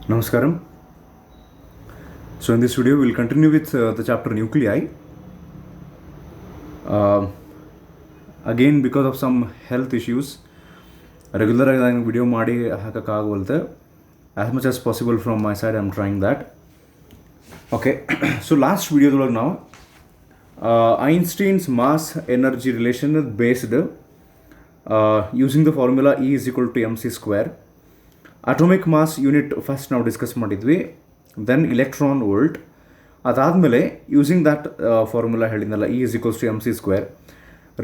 Namaskaram. So in this video, we'll continue with the chapter nuclei. Uh, Again, because of some health issues, regular video ಮಾಡಿ ಹಾಕಕ್ಕಾಗವಲ್ತೆ. As much as possible from my side, I'm trying that. Okay. So last video ನಾವು Einstein's mass energy relation is based using the formula E is equal to mc square. Atomic mass unit first ನಾವು discuss ಮಾಡಿದ್ವಿ, then electron volt. ಅದಾದಮೇಲೆ using that formula ಹೇಳಿದ್ನಲ್ಲ, E is equals to mc square,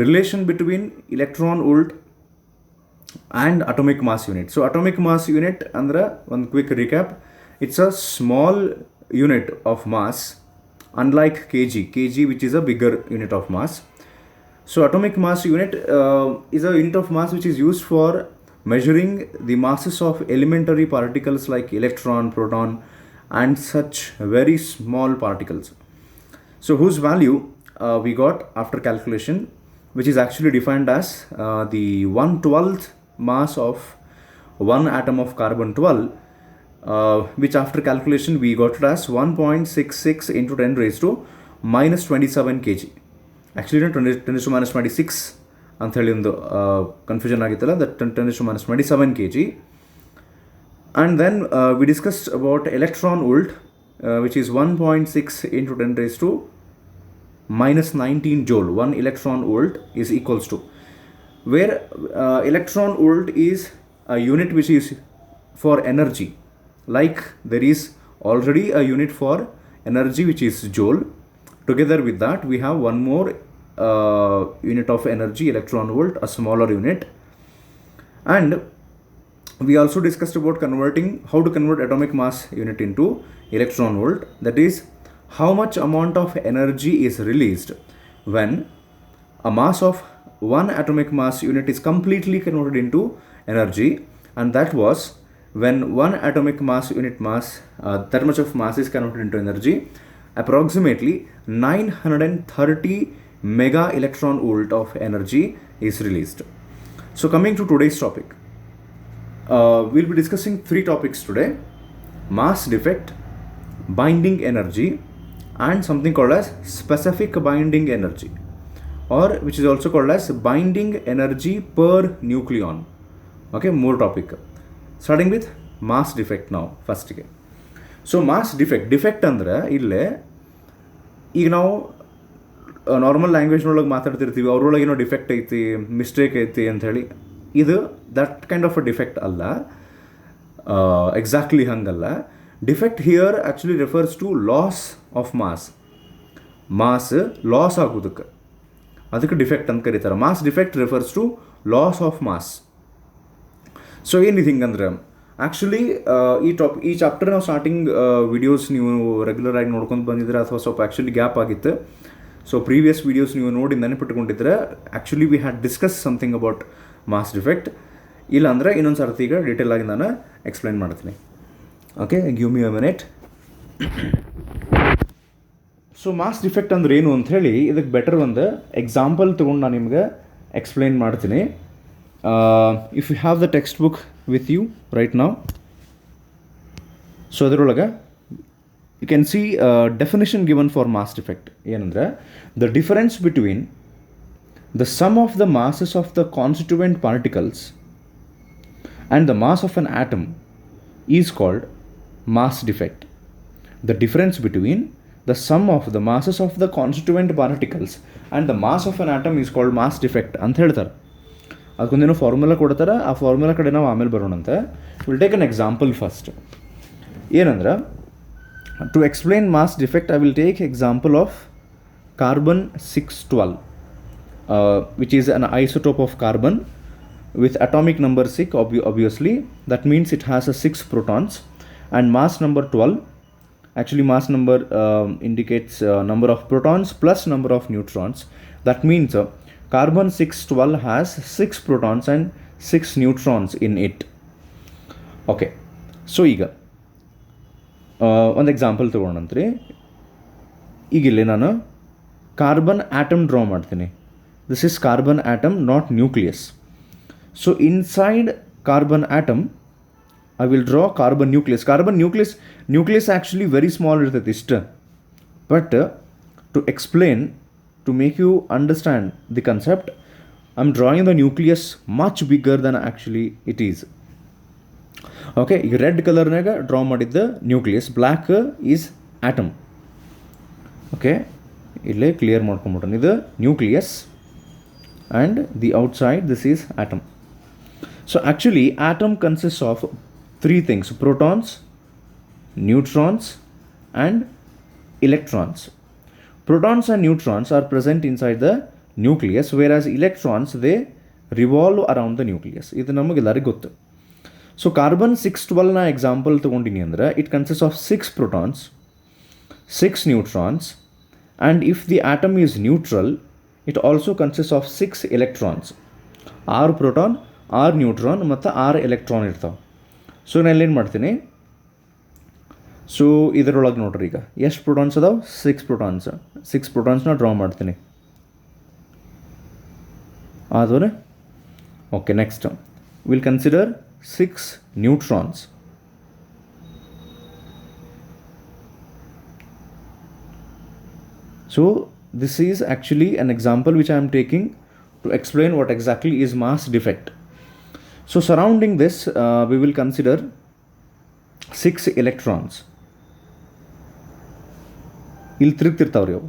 relation between electron volt and atomic mass unit. So atomic mass unit ಅಂದ್ರೆ ಒಂದು quick recap, it's a small unit of mass unlike kg which is a bigger unit of mass. So atomic mass unit is a unit of mass which is used for measuring the masses of elementary particles like electron, proton and such very small particles. So whose value we got after calculation, which is actually defined as the 1/12th mass of one atom of carbon 12, which after calculation we got it as 1.66 into 10 raised to minus 27 kg. Actually 10 raised to minus 26 ಅಂತ ಹೇಳಿ ಒಂದು confusion ಆಗಿತ್ತಲ್ಲ, that 10 raised to minus 27 kg. And then we discussed about electron volt, which is 1.6 into 10 raised to minus 19 joule. 1 electron volt is equals to, where electron volt is a unit which is for energy. Like there is already a unit for energy which is joule. Together with that we have one more unit of energy, electron volt, a smaller unit. And we also discussed about how to convert atomic mass unit into electron volt. That is, how much amount of energy is released when a mass of one atomic mass unit is completely converted into energy. And that was when one atomic mass unit mass, that much of mass is converted into energy, approximately 930 mega electron volt of energy is released. So coming to today's topic, we'll be discussing three topics today: mass defect, binding energy, and something called as specific binding energy, or which is also called as binding energy per nucleon. Okay, more topic. Starting with mass defect now first ಗೆ. So mass defect ಅಂದರೆ ಇಲ್ಲೇ ಈಗ ನಾವು normal ಲ್ಯಾಂಗ್ವೇಜ್ನೊಳಗೆ ಮಾತಾಡ್ತಿರ್ತೀವಿ, ಅವ್ರೊಳಗೆ ಏನೋ defect ಐತಿ, mistake ಐತಿ ಅಂಥೇಳಿ. ಇದು that kind of a defect ಅಲ್ಲ, ಎಕ್ಸಾಕ್ಟ್ಲಿ ಹಂಗಲ್ಲ. Defect here actually refers to loss of mass loss ಆಗೋದಕ್ಕೆ, ಅದಕ್ಕೆ ಡಿಫೆಕ್ಟ್ ಅಂತ ಕರೀತಾರೆ. Mass defect refers to loss of mass. So ಏನಿದೆ ಹಿಂಗಂದ್ರೆ, ಆ್ಯಕ್ಚುಲಿ ಈ ಚಾಪ್ಟರ್ ನಾವು ಸ್ಟಾರ್ಟಿಂಗ್ ವಿಡಿಯೋಸ್ ನೀವು ರೆಗ್ಯುಲರ್ ಆಗಿ ನೋಡ್ಕೊಂಡು ಬಂದಿದ್ರೆ ಅಥವಾ ಸ್ವಲ್ಪ ಆ್ಯಕ್ಚುಲಿ ಗ್ಯಾಪ್ ಆಗಿತ್ತು. ಸೊ ಪ್ರೀವಿಯಸ್ ವೀಡಿಯೋಸ್ ನೀವು ನೋಡಿ ನೆನಪಿಟ್ಕೊಂಡಿದ್ರೆ actually we had discuss something about mass defect. ಇಲ್ಲ ಅಂದರೆ ಇನ್ನೊಂದು ಸರ್ತಿ ಈಗ ಡೀಟೇಲ್ ಆಗಿ ನಾನು ಎಕ್ಸ್ಪ್ಲೈನ್ ಮಾಡ್ತೀನಿ. Okay, give me a minute. So mass defect ಅಂದ್ರೆ ಏನು ಅಂಥೇಳಿ ಇದಕ್ಕೆ ಬೆಟರ್ ಒಂದು ಎಕ್ಸಾಂಪಲ್ ತೊಗೊಂಡು ನಾನು ನಿಮ್ಗೆ ಎಕ್ಸ್ಪ್ಲೈನ್ ಮಾಡ್ತೀನಿ. If you have the textbook with you right now, so ಅದರೊಳಗೆ you can see definition given for mass defect. ಏನಂದರೆ, the difference between the sum of the masses of the constituent particles and the mass of an atom is called mass defect. The difference between the sum of the masses of the constituent particles and the mass of an atom is called mass defect ಅಂತ ಹೇಳ್ತಾರೆ. ಅದಕ್ಕೊಂದೇನೋ formula ಕೊಡ್ತಾರೆ, ಆ formula ಕಡೆ ನಾವು ಆಮೇಲೆ ಬರೋಣಂತೆ. Will take an example first. ಏನಂದ್ರೆ, to explain mass defect I will take example of carbon 612, which is an isotope of carbon with atomic number 6, obviously. That means it has a 6 protons and mass number 12. Actually mass number indicates number of protons plus number of neutrons. That means carbon 612 has 6 protons and 6 neutrons in it. Okay, so ಈಗ ಒಂದು example ತೊಗೊಂಡಂತ್ರಿ. ಈಗಿಲ್ಲಿ ನಾನು carbon atom draw ಮಾಡ್ತೀನಿ. This is carbon atom, not nucleus. So inside carbon atom I will draw carbon nucleus. Nucleus actually very small ಇರ್ತೈತಿ ಇಷ್ಟ. But to explain, to make you understand the concept, I'm drawing the nucleus much bigger than actually it is. Okay, ಈಗ red ಕಲರ್ನಾಗ draw ಮಾಡಿದ್ದ nucleus, black is atom. Okay, ಇಲ್ಲೇ clear ಮಾಡ್ಕೊಂಬಿಟ್ರೆ ಇದು nucleus and the outside this is atom. So actually atom consists of three things: protons, neutrons and electrons. Protons and neutrons are present inside the nucleus, whereas electrons they revolve around the nucleus. Idu namagellarige gottu. So carbon 612 na example tagondini andre it consists of 6 protons, 6 neutrons, and if the atom is neutral it also consists of 6 electrons. 6 proton, 6 neutron ಮತ್ತು 6 electron ಇರ್ತಾವೆ. So ನಾನು ಇಲ್ಲೇನು ಮಾಡ್ತೀನಿ, so ಇದರೊಳಗೆ ನೋಡ್ರಿ ಈಗ ಎಷ್ಟು protons ಅದಾವೆ, 6 ಪ್ರೋಟಾನ್ಸ್. 6 ಪ್ರೋಟಾನ್ಸ್ನ ಡ್ರಾ ಮಾಡ್ತೀನಿ. ಆದ್ರೆ okay, next will consider 6 neutrons. So this is actually an example which I am taking to explain what exactly is mass defect. So surrounding this we will consider 6 electrons. ಇಲ್ಲಿ ತಿರುಗ್ತಿರ್ತಾವ್ರಿ ಅವು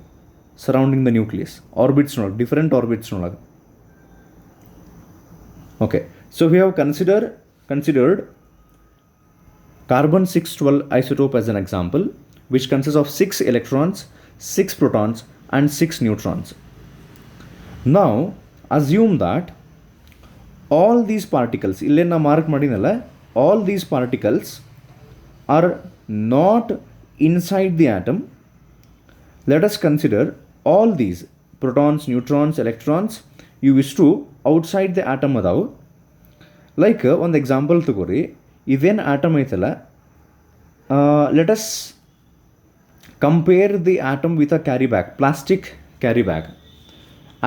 surrounding the nucleus, orbits ನೊಳಗೆ, different orbits ನೊಳಗೆ. Okay, so we have considered carbon 612 isotope as an example, which consists of 6 electrons, 6 protons and 6 neutrons. Now assume that all these particles, ille na mark madinalla, all these particles are not inside the atom. Let us consider all these protons, neutrons, electrons you wish to outside the atom adavu. Like one example tagori, iven atom aitala, let us compare the atom with a carry bag, plastic carry bag.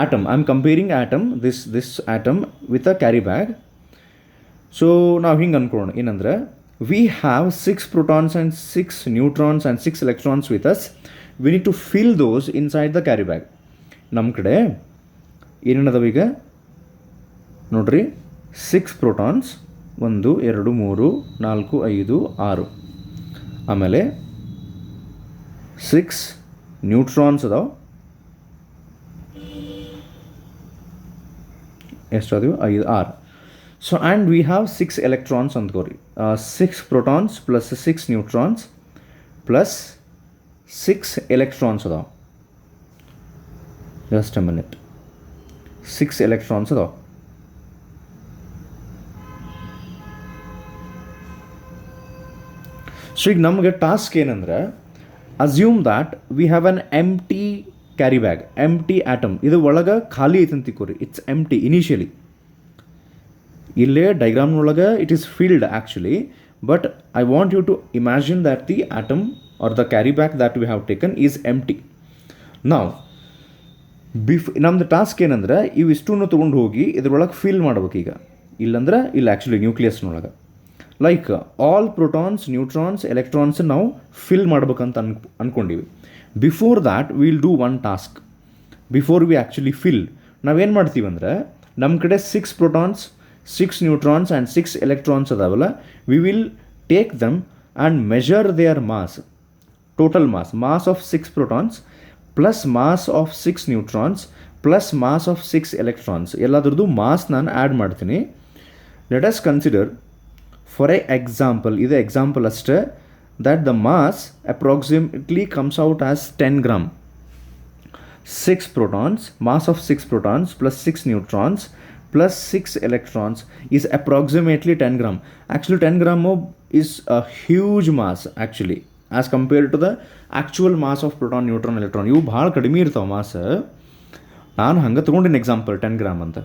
Atom, I am comparing atom, this atom with a carry bag. So now hinge ಅನ್ಕೊಳ್ಳೋಣ ಏನಂದ್ರೆ, we have 6 protons and 6 neutrons and 6 electrons with us. We need to fill those inside the carry bag. ನಮ್ಮ ಕಡೆ ಏನೇನದಾವ ಈಗ ನೋಡ್ರಿ, 6 protons 1 2 3 4 5 6, ಆಮೇಲೆ 6 neutrons ಅದಾವ, ಎಷ್ಟು ಅದಾವ 5 6. So and we have 6 electrons ಅಂದ್ಕೋರಿ, 6 protons plus 6 neutrons plus 6 electrons ಅದಾವ. ಜಸ್ಟ್ ಅ ಮಿನಿಟ್, 6 electrons ಅದಾವ. ಸೊ ಈಗ ನಮಗೆ ಟಾಸ್ಕ್ ಏನಂದ್ರೆ, assume that we have an empty carry bag, empty atom. ಇದು ಒಳಗೆ ಖಾಲಿ ಐತೆ ಅಂತ ತಿಳ್ಕೊರಿ, ಇಟ್ಸ್ ಎಂಪ್ಟಿ ಇನಿಷಿಯಲಿ. ಇಲ್ಲೇ ಡೈಗ್ರಾಮ್ನೊಳಗೆ it is filled actually, but I want you to imagine that the atom are the carry bag that we have taken is empty. ನಾವು ನಮ್ದು task ಏನಂದ್ರೆ, ಇವಿಷ್ಟನ್ನು ತೊಗೊಂಡು ಹೋಗಿ ಇದ್ರೊಳಗೆ ಫಿಲ್ ಮಾಡ್ಬೇಕು ಈಗ. ಇಲ್ಲಂದ್ರೆ ಇಲ್ಲ ಆ್ಯಕ್ಚುಲಿ ನ್ಯೂಕ್ಲಿಯಸ್ನೊಳಗೆ like all protons, neutrons, electrons ನಾವು ಫಿಲ್ ಮಾಡ್ಬೇಕಂತ ಅಂದ್ಕೊಂಡಿವಿ. Before that will do one task. Before we actually fill ನಾವೇನು ಮಾಡ್ತೀವಿ ಅಂದರೆ, ನಮ್ಮ ಕಡೆ 6 protons, 6 neutrons and 6 electrons ಅದಾವಲ್ಲ, we will take them and measure their mass, total mass of 6 protons plus mass of 6 neutrons plus mass of 6 electrons ಎಲ್ಲದ್ರದ್ದು mass ನಾನು add ಮಾಡ್ತೀನಿ. Let us consider for a example, ಇದು example ಅಷ್ಟೇ, that the mass approximately comes out as 10 gram. 6 protons, mass of 6 protons plus 6 neutrons plus 6 electrons is approximately 10 gram. Actually 10 gram is a huge mass actually as compared to the actual mass of proton, neutron, electron. ಇವು ಭಾಳ ಕಡಿಮೆ ಇರ್ತಾವೆ mass. ನಾನು ಹಂಗೆ ತೊಗೊಂಡಿನ example 10 gram ಅಂತ.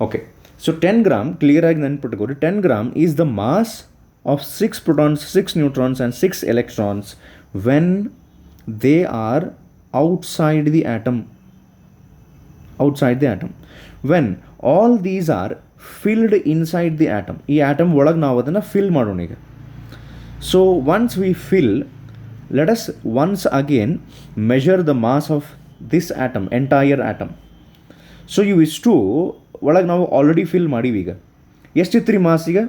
Okay, so 10 gram ಕ್ಲಿಯರಾಗಿ ನೆನ್ಪಿಟ್ಕೊರಿ, 10 gram is the mass of 6 protons, 6 neutrons and 6 electrons when they are outside the atom. When all these are filled inside the atom. ಈ atom ಒಳಗೆ ನಾವು ಅದನ್ನು ಫಿಲ್ ಮಾಡೋಣ ಈಗ. So once we fill, let us once again measure the mass of this atom, entire atom. So ಇವಿಷ್ಟು ಒಳಗೆ ನಾವು already fill ಮಾಡೀವಿ. ಈಗ ಎಷ್ಟಿತ್ತು ರೀ ಮಾಸ್ ಈಗ?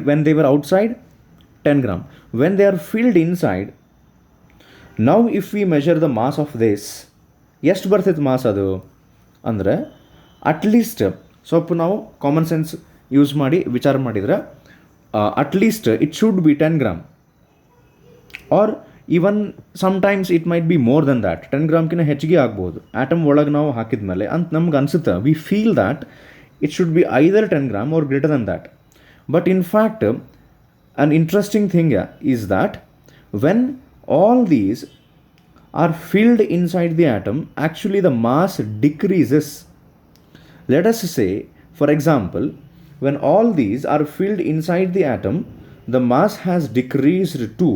When they were outside 10 gram. When they are filled inside, now if we measure the mass of this, ಎಷ್ಟು ಬರ್ತೈತೆ ಮಾಸ್ ಅದು ಅಂದರೆ ಅಟ್ಲೀಸ್ಟ್ ಸ್ವಲ್ಪ ನಾವು ಕಾಮನ್ ಸೆನ್ಸ್ ಯೂಸ್ ಮಾಡಿ ವಿಚಾರ ಮಾಡಿದರೆ at least it should be 10 gram, or even sometimes it might be more than that. 10 ಗ್ರಾಮ್ಕಿಂತ ಹೆಚ್ಚಿಗೆ ಆಗ್ಬೋದು ಆಟಮ್ ಒಳಗೆ ನಾವು ಹಾಕಿದ ಮೇಲೆ ಅಂತ ನಮ್ಗೆ ಅನಿಸುತ್ತೆ. We feel that it should be either 10 gram or greater than that. But in fact, an interesting thing is that when all these are filled inside the atom, actually the mass decreases. Let us say, for example, when all these are filled inside the atom, the mass has decreased to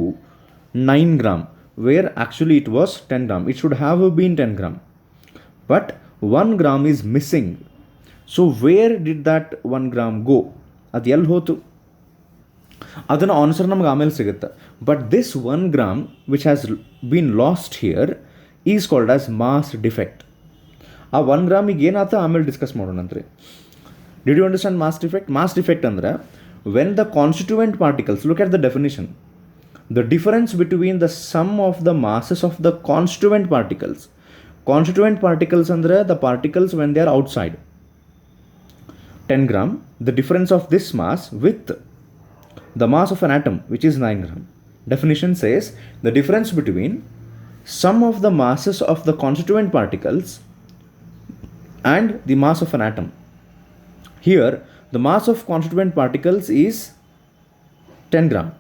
9 gram, where actually it was 10 gram. It should have been 10 gram. But 1 gram is missing. So where did that 1 gram go? ಅದು ಎಲ್ಲಿ ಹೋತು? ಅದನ್ನು answer ನಮ್ಗೆ ಆಮೇಲೆ ಸಿಗುತ್ತೆ. But this 1 gram which has been lost here is called as mass defect. ಆ 1 ಗ್ರಾಮಿಗೆ ಏನಾಯ್ತು ಆಮೇಲೆ ಡಿಸ್ಕಸ್ ಮಾಡೋಣಂತ್ರಿ. Did you understand mass defect? Mass defect ಅಂದರೆ when the constituent particles, look at the definition, the difference between the sum of the masses of the constituent particles. Constituent particles ಅಂದರೆ the particles when they are outside 10 gram, the difference of this mass with the mass of an atom, which is 9 gram. Definition says the difference between sum of the masses of the constituent particles and the mass of an atom. Here, the mass of constituent particles is 10 gram,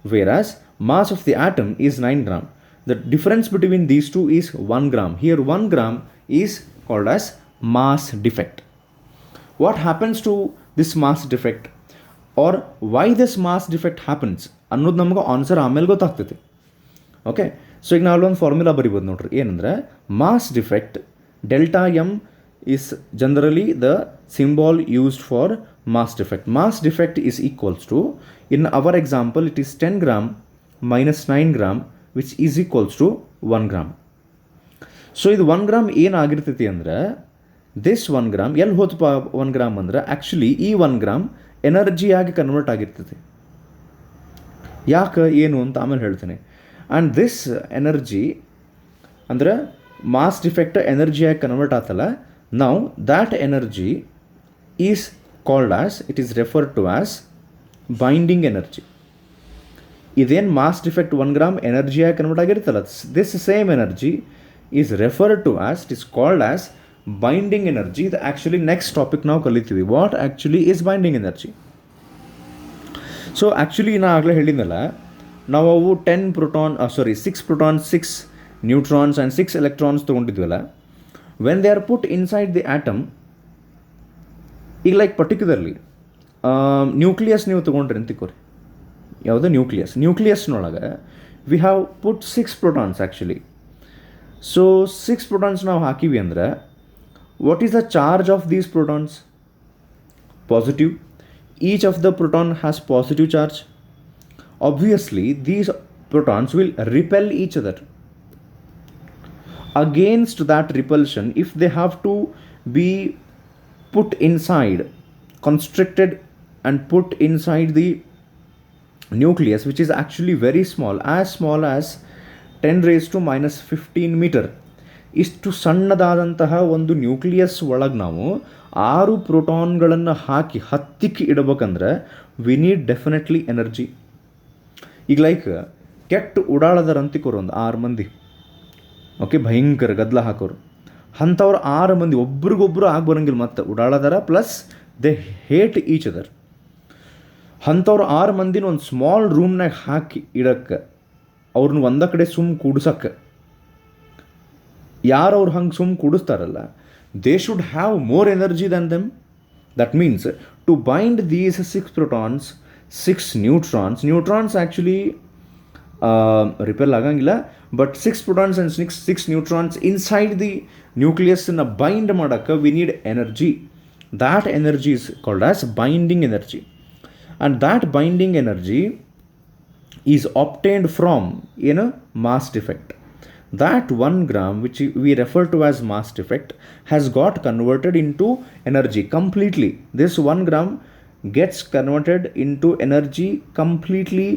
whereas mass of the atom is 9 gram. The difference between these two is 1 gram. Here, 1 gram is called as mass defect. What happens to this mass defect, or why this mass defect happens ಅನ್ನೋದು ನಮ್ಗೆ answer ಆಮೇಲೆ ಗೊತ್ತಾಗ್ತೈತಿ. Okay, so ಈಗ ನಾವು ಒಂದು formula ಬರಿಬೋದು ನೋಡ್ರಿ. ಏನಂದರೆ mass defect delta M is generally the symbol used for mass defect. Mass defect is equals to, in our example it is 10 gram minus 9 gram which is equals to 1 gram. So ಇದು 1 gram ಏನಾಗಿರ್ತೈತಿ ಅಂದರೆ, this 1 gram ಎಲ್ಲಿ ಹೋತಪ್ಪ 1 gram ಅಂದ್ರೆ actually ಈ 1 gram ಎನರ್ಜಿಯಾಗಿ convert ಆಗಿರ್ತೈತಿ. ಯಾಕೆ ಏನು ಅಂತ ಆಮೇಲೆ ಹೇಳ್ತೀನಿ. ಆ್ಯಂಡ್ ದಿಸ್ ಎನರ್ಜಿ ಅಂದರೆ ಮಾಸ್ ಡಿಫೆಕ್ಟ್ ಎನರ್ಜಿಯಾಗಿ ಕನ್ವರ್ಟ್ ಆತಲ್ಲ, ನಾವು that energy is called as, it is referred to as binding energy. ಇದೇನು ಮಾಸ್ ಡಿಫೆಕ್ಟ್ 1 ಗ್ರಾಮ್ ಎನರ್ಜಿಯಾಗಿ ಕನ್ವರ್ಟ್ ಆಗಿರ್ತಲ್ಲ, this same energy is referred to as, it is called as binding energy. ಇದು actually next topic ನಾವು ಕಲಿತೀವಿ. What actually is binding energy? So actually ನಾ ಆಗಲೇ ಹೇಳಿದ್ನಲ್ಲ, ನಾವು ಅವು 6 ಪ್ರೋಟಾನ್ಸ್ 6 ನ್ಯೂಟ್ರಾನ್ಸ್ ಆ್ಯಂಡ್ 6 ಎಲೆಕ್ಟ್ರಾನ್ಸ್ ತೊಗೊಂಡಿದ್ವಲ್ಲ, when they are put inside the atom, ಈಗ ಲೈಕ್ ಪರ್ಟಿಕ್ಯುಲರ್ಲಿ ನ್ಯೂಕ್ಲಿಯಸ್ ನೀವು ತೊಗೊಂಡ್ರಿ ಅಂತಿಕೋರಿ, ಯಾವುದೋ ನ್ಯೂಕ್ಲಿಯಸ್ನೊಳಗೆ we have put 6 protons actually. So 6 protons ನಾವು ಹಾಕಿವಿ ಅಂದರೆ, what is the charge of these protons? Positive. Each of the proton has positive charge. Obviously, these protons will repel each other. Against that repulsion, if they have to be put inside, constricted and put inside the nucleus, which is actually very small as 10 raised to minus 15 meter. ಇಷ್ಟು ಸಣ್ಣದಾದಂತಹ ಒಂದು nucleus ಒಳಗೆ ನಾವು 6 ಪ್ರೋಟಾನ್ಗಳನ್ನು ಹಾಕಿ ಹತ್ತಿಕ್ಕಿ ಇಡಬೇಕಂದ್ರೆ we need definitely energy. ಈಗ like ಕೆಟ್ಟು ಉಡಾಳದರ ಅಂತಿಕೋರು ಒಂದು 6 ಮಂದಿ, okay, ಭಯಂಕರ ಗದ್ದಲ ಹಾಕೋರು, ಅಂಥವ್ರು 6 ಮಂದಿ ಒಬ್ರಿಗೊಬ್ರು ಆಗಿ ಬರೋಂಗಿಲ್ಲ, ಮತ್ತು ಉಡಾಳದರ plus they hate each other. ಅಂಥವ್ರು 6 ಮಂದಿನ ಒಂದು ಸ್ಮಾಲ್ ರೂಮ್ನಾಗ ಹಾಕಿ ಇಡಕ್ಕೆ, ಅವ್ರನ್ನ ಒಂದ ಕಡೆ ಕೂಡ್ಸಕ್ಕೆ, ಯಾರು ಅವ್ರು ಹಂಗೆ ಕೂಡಿಸ್ತಾರಲ್ಲ, they should have more energy than them. That means to bind these 6 protons 6 neutrons actually repel ಆಗಂಗಿಲ್ಲ, but 6 protons and 6 neutrons inside the ನ್ಯೂಕ್ಲಿಯಸ್ನ ಬೈಂಡ್ ಮಾಡೋಕ್ಕೆ we need energy. that energy is called as binding energy, and that binding energy is obtained from mass defect. That 1 gram which we refer to as mass defect has got converted into energy completely. This 1 gram gets converted into energy completely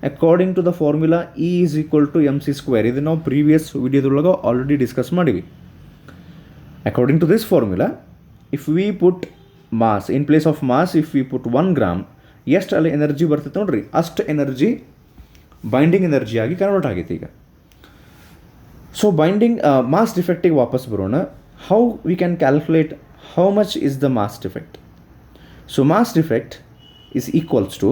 according to the formula E is equal to mc square. This ನಾವು previous video already discuss ಮಾಡಿವಿ. According to this formula, if we put mass in place of mass, if we put 1 gram, ಎಷ್ಟು ಅಲ್ಲಿ energy ಬರ್ತೈತೆ ನೋಡ್ರಿ, ಅಷ್ಟು energy binding energy ಆಗಿ convert ಆಗೈತೆ ಈಗ. ಸೊ ಬೈಂಡಿಂಗ್ ಮಾಸ್ ಡಿಫೆಕ್ಟಿಗೆ ವಾಪಸ್ ಬರೋಣ. How we can calculate how much is the mass defect. So mass defect is equals to,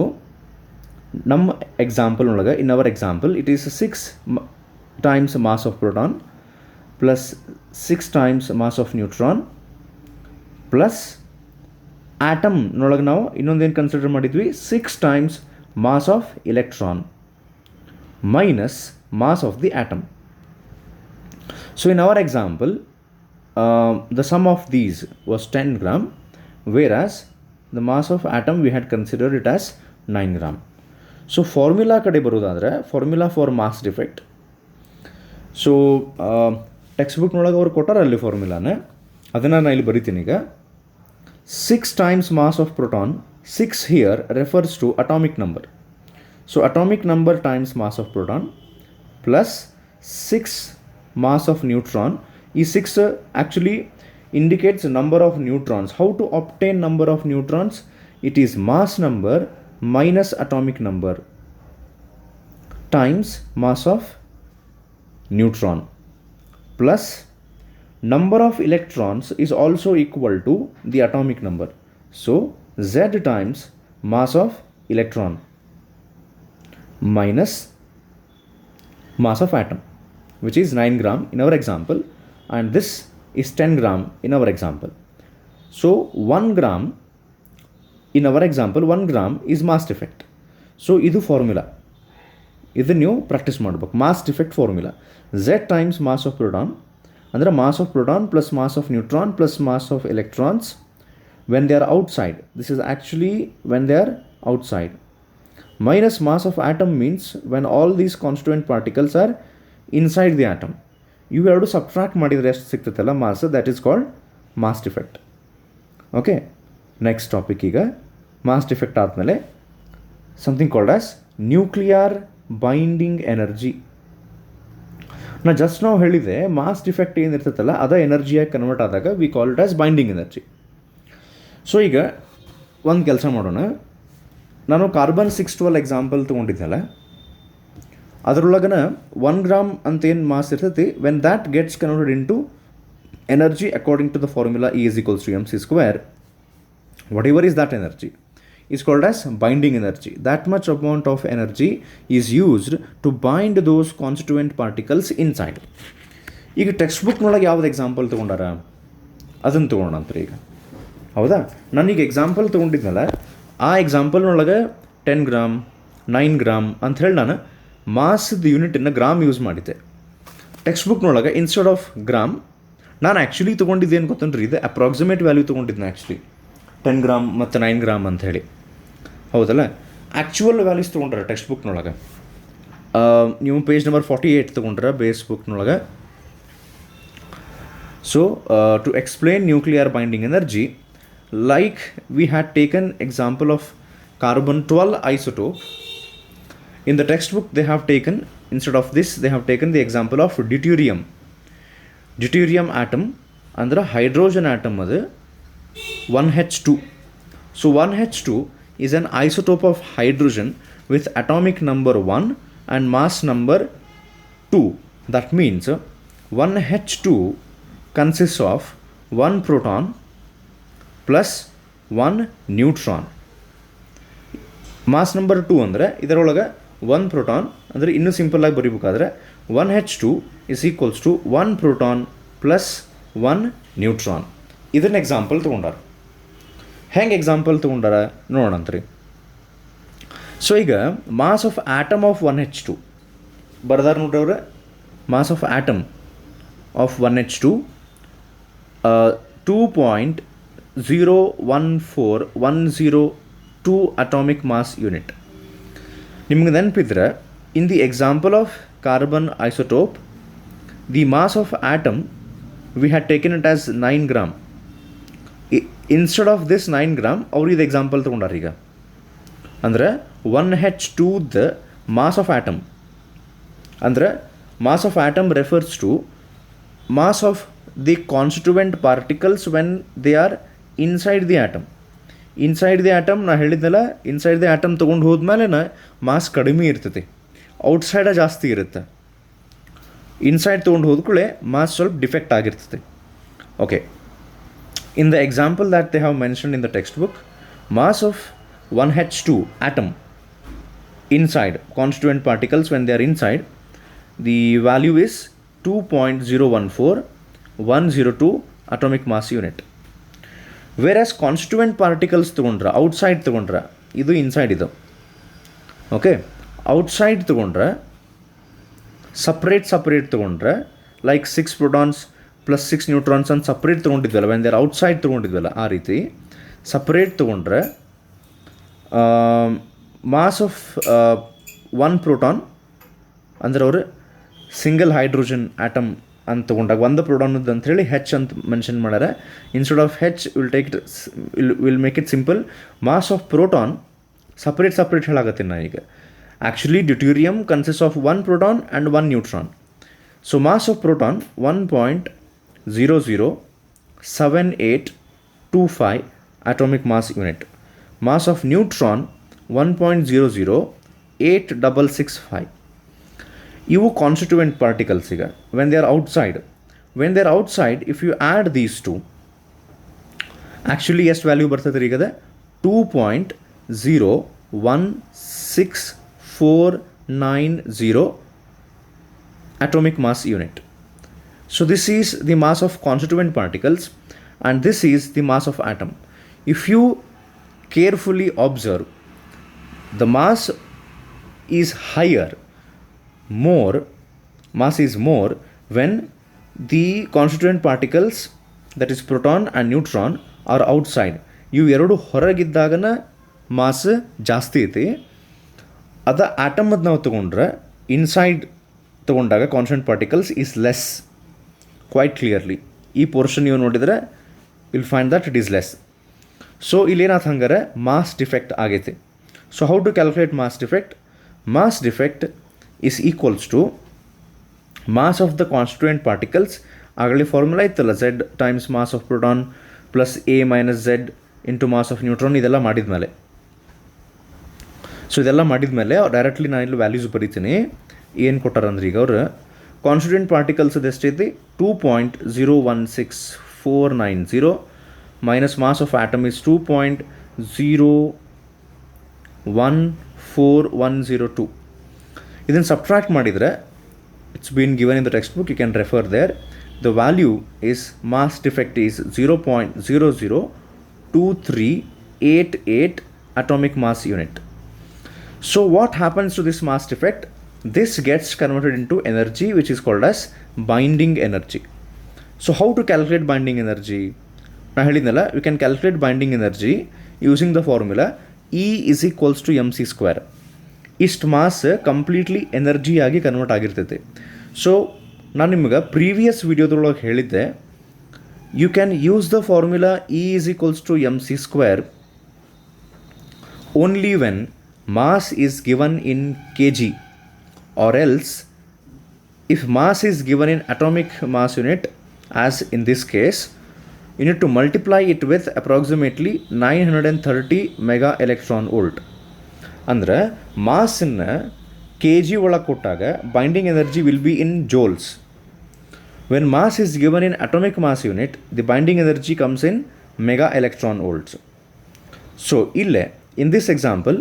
ನಮ್ಮ ಎಕ್ಸಾಂಪಲ್ ಒಳಗೆ, in our example it is 6 times mass of proton plus 6 times mass of neutron plus atom ನೊಳಗೆ ನಾವು ಇನ್ನೊಂದೇನು consider ಮಾಡಿದ್ವಿ, 6 times mass of electron minus mass of the atom. So in our example, the sum of these was 10 gram, whereas the mass of atom we had considered it as 9 gram. So formula ಕಡೆ ಬರೋದಾದರೆ, formula for mass defect. ಸೊ ಟೆಕ್ಸ್ಟ್ ಬುಕ್ನೊಳಗೆ ಅವ್ರು ಕೊಟ್ಟಾರಲ್ಲಿ ಫಾರ್ಮುಲಾನ, ಅದನ್ನು ನಾನು ಇಲ್ಲಿ ಬರಿತೀನಿ ಈಗ. 6 times mass of proton, 6 here refers to atomic number. So atomic number times mass of proton plus 6 mass of neutron. This 6 actually indicates number of neutrons. How to obtain number of neutrons? It is mass number minus atomic number times mass of neutron plus number of electrons is also equal to the atomic number. So Z times mass of electron minus mass of atom, which is 9 gram in our example, and this is 10 gram in our example. So 1 gram in our example, 1 gram is mass defect. So idu formula, ಇದು ನೀವು practice ಮಾಡಬೇಕು. Mass defect formula Z times mass of proton, ಅಂದರೆ mass of proton plus mass of neutron plus mass of electrons when they are outside. This is actually when they are outside. Minus mass of atom means when all these constituent particles are inside the atom. You have to subtract ಮಾಡಿದರೆ ಎಷ್ಟು ಸಿಗ್ತೈತಲ್ಲ ಮಾಸ್, that is called mass defect. Okay, next topic ಈಗ mass defect ಆದಮೇಲೆ something called as nuclear binding energy. ನಾ just ನಾವು ಹೇಳಿದೆ mass defect ಏನಿರ್ತೈತಲ್ಲ ಅದ ಎನರ್ಜಿಯಾಗಿ ಕನ್ವರ್ಟ್ ಆದಾಗ we call it as binding energy. So ಈಗ ಒಂದು ಕೆಲಸ ಮಾಡೋಣ. ನಾನು ಕಾರ್ಬನ್ 612 ಎಕ್ಸಾಂಪಲ್ ತೊಗೊಂಡಿದ್ದೆಲ್ಲ, ಅದರೊಳಗನ 1 ಗ್ರಾಮ್ ಅಂತ ಏನು ಮಾಸ್ ಇರ್ತೈತಿ, when that gets converted into energy according to the formula E is equals to mc square, whatever is that energy is called as binding energy. That much amount of energy is used to bind those constituent particles inside. ಈಗ text ಬುಕ್ನೊಳಗೆ ಯಾವ್ದು example ತೊಗೊಂಡಾರ ಅದನ್ನು ತೊಗೊಳ್ಳೋಣ ಅಂತ ಈಗ, ಹೌದಾ? ನಾನೀಗ example ತೊಗೊಂಡಿದ್ನಲ್ಲ, ಆ ಎಕ್ಸಾಂಪಲ್ನೊಳಗೆ 10 gram 9 gram ಅಂಥೇಳಿ ನಾನು ಮಾಸದ ಯೂನಿಟನ್ನು ಗ್ರಾಮ್ ಯೂಸ್ ಮಾಡಿದ್ದೆ. ಟೆಕ್ಸ್ಟ್ ಬುಕ್ನೊಳಗೆ ಇನ್ಸ್ಟೆಡ್ ಆಫ್ ಗ್ರಾಮ್ ನಾನು ಆ್ಯಕ್ಚುಲಿ ತೊಗೊಂಡಿದ್ದೇನು ಗೊತ್ತನ್ರಿ, ಇದು ಅಪ್ರಾಕ್ಸಿಮೇಟ್ ವ್ಯಾಲ್ಯೂ ತೊಗೊಂಡಿದ್ದೆ ಆ್ಯಕ್ಚುಲಿ 10 ಗ್ರಾಮ್ ಮತ್ತು 9 ಗ್ರಾಮ್ ಅಂತ ಹೇಳಿ, ಹೌದಲ್ಲ? ಆ್ಯಕ್ಚುವಲ್ ವ್ಯಾಲ್ಯೂಸ್ ತೊಗೊಂಡ್ರೆ ಟೆಕ್ಸ್ಟ್ ಬುಕ್ನೊಳಗೆ ನೀವು ಪೇಜ್ ನಂಬರ್ 48 ತೊಗೊಂಡ್ರೆ ಬೇಸ್ ಬುಕ್ನೊಳಗೆ. So to explain nuclear binding energy, like we had taken example of carbon 12 isotope. In the textbook they have taken, instead of this they have taken the example of deuterium. Deuterium atom ಅಂದ್ರೆ hydrogen atom ಅದು 1H2. So 1H2 is an isotope of hydrogen with atomic number 1 and mass number 2. That means 1H2 consists of 1 proton plus 1 neutron. Mass number 2 ಅಂದರೆ ಇದರೊಳಗೆ 1 proton, ಅಂದರೆ ಇನ್ನೂ ಸಿಂಪಲ್ಲಾಗಿ ಬರೀಬೇಕಾದ್ರೆ 1H2 is equals to 1 proton plus 1 neutron. ಇದನ್ನ example ತೊಗೊಂಡಾರ. ಹೆಂಗೆ example ತೊಗೊಂಡಾರ ನೋಡೋಣಂತ್ರಿ. ಸೊ ಈಗ mass of atom of 1H2 ಬರ್ದಾರ ನೋಡ್ರಿ ಅವ್ರೆ. Mass of atom of 1H2 2.3 0.01410 atomic mass unit. ನಿಮಗೆ ನೆನಪಿದ್ರೆ in the example of carbon isotope, the mass of atom we had taken it as 9 gram. Instead of this 9 gram ಅವರು ಇದು example ತೊಗೊಂಡಾರ ಈಗ ಅಂದರೆ 1H2 the mass of atom ಅಂದರೆ mass of atom refers to mass of the constituent particles when they are inside the atom. Inside the atom ನಾ ಹೇಳಿದ್ನಲ್ಲ, inside the atom ತೊಗೊಂಡು ಹೋದ್ಮೇಲೆ mass ಕಡಿಮೆ ಇರ್ತೈತಿ, ಔಟ್ಸೈಡ ಜಾಸ್ತಿ ಇರುತ್ತೆ. ಇನ್ಸೈಡ್ ತೊಗೊಂಡು ಹೋದ್ಕೂಳೆ ಮಾಸ್ ಸ್ವಲ್ಪ ಡಿಫೆಕ್ಟ್ ಆಗಿರ್ತೈತಿ. Okay, in the example that they have mentioned in the textbook, mass of 1H2 atom inside constituent particles when they are inside, the value is 2.014102 atomic mass unit. Whereas constituent particles ತಗೊಂಡ್ರೆ outside ತಗೊಂಡ್ರೆ ಇದು inside ಇದು. Okay, outside ತಗೊಂಡ್ರೆ separate ತಗೊಂಡ್ರೆ like 6 protons plus 6 neutrons ಅಂತ separate ತೊಗೊಂಡಿದ್ವಲ್ಲ, when there outside ತೊಗೊಂಡಿದ್ವಲ್ಲ ಆ ರೀತಿ separate ತೊಗೊಂಡ್ರೆ ಮಾಸ್ ಆಫ್ 1 proton ಅಂದರೆ ಅವರು ಸಿಂಗಲ್ ಹೈಡ್ರೋಜನ್ ಆಟಮ್ ಅಂತ ತೊಗೊಂಡಾಗ ಒಂದು ಪ್ರೋಟಾನದ್ದು ಅಂಥೇಳಿ ಹೆಚ್ ಅಂತ ಮೆನ್ಷನ್ ಮಾಡ್ಯಾರ. Instead of H will make it simple. Mass of proton separate ಹೇಳಾಗತ್ತೀನಿ ನಾನು ಈಗ. Actually deuterium consist of 1 proton and 1 neutron. So mass of proton 1.007825 atomic mass unit. Mass of neutron 1.008665. ಇವು ಕಾನ್ಸ್ಟಿಟ್ಯೂಯೆಂಟ್ ಪಾರ್ಟಿಕಲ್ಸ್. ಈಗ when they are outside if you add these two, actually ಎಷ್ಟು value ಬರ್ತದೆ ರೀ ಈಗದ 2.01640 atomic mass unit. So this is the mass of constituent particles and this is the mass of atom. If you carefully observe, the mass is higher, mass is more when the constituent particles, that is proton and neutron, are outside. ಇವು ಎರಡು ಹೊರಗಿದ್ದಾಗನ mass ಜಾಸ್ತಿ ಐತಿ. ಅದ ಆಟಮದ್ದು ನಾವು ತೊಗೊಂಡ್ರೆ inside ತೊಗೊಂಡಾಗ constituent particles is less, quite clearly. ಈ portion ನೀವು ನೋಡಿದರೆ will find that it is less. So ಇಲ್ಲೇನಾಯ್ತು ಹಂಗಾರೆ ಮಾಸ್ ಡಿಫೆಕ್ಟ್ ಆಗೈತಿ. So how to calculate mass defect? Mass defect is equals to mass of the constituent particles. ಆಗಲಿ formula ಇತ್ತಲ್ಲ, z times mass of proton plus a minus z into mass of neutron. ಇದೆಲ್ಲ ಮಾಡಿದ್ಮೇಲೆ, so ಇದೆಲ್ಲ ಮಾಡಿದ್ಮೇಲೆ directly ನಾನು ಇಲ್ಲಿ values ಬರೀತೀನಿ. ಏನು ಕೊಟ್ಟಾರಂದ್ರೆ ಈಗ ಅವ್ರು ಕಾನ್ಸ್ಟಿಟ್ಯೂಯೆಂಟ್ ಪಾರ್ಟಿಕಲ್ಸ್ ಎಷ್ಟೈತಿ 2.016490 minus mass of atom is 2.0141102. ಇದನ್ನು ಸಬ್ಟ್ರಾಕ್ಟ್ ಮಾಡಿದರೆ it's been given in the textbook, you can refer there. The value is mass defect is 0.002388 atomic mass unit. So what happens to this mass defect? This gets converted into energy which is called as binding energy. So how to calculate binding energy? ನಾನು ಹೇಳಿದ್ನಲ್ಲ, you can calculate binding energy using the formula E is equals to mc². ಇಷ್ಟು mass completely ಎನರ್ಜಿಯಾಗಿ convert ಆಗಿರ್ತೈತೆ. So ನಾನು ನಿಮ್ಗೆ previous ವಿಡಿಯೋದೊಳಗೆ ಹೇಳಿದ್ದೆ, you can use the formula E is equals to mc² only when mass is given in kg, or else if mass is given in atomic mass unit, as in this case, you need to multiply it with approximately 930 mega electron volt. ಅಂದರೆ ಮಾಸನ್ನು K G ಒಳಗೆ ಕೊಟ್ಟಾಗ binding energy will be in joules. When mass is given in atomic mass unit, the binding energy comes in mega electron volts. So ಇಲ್ಲೇ in this example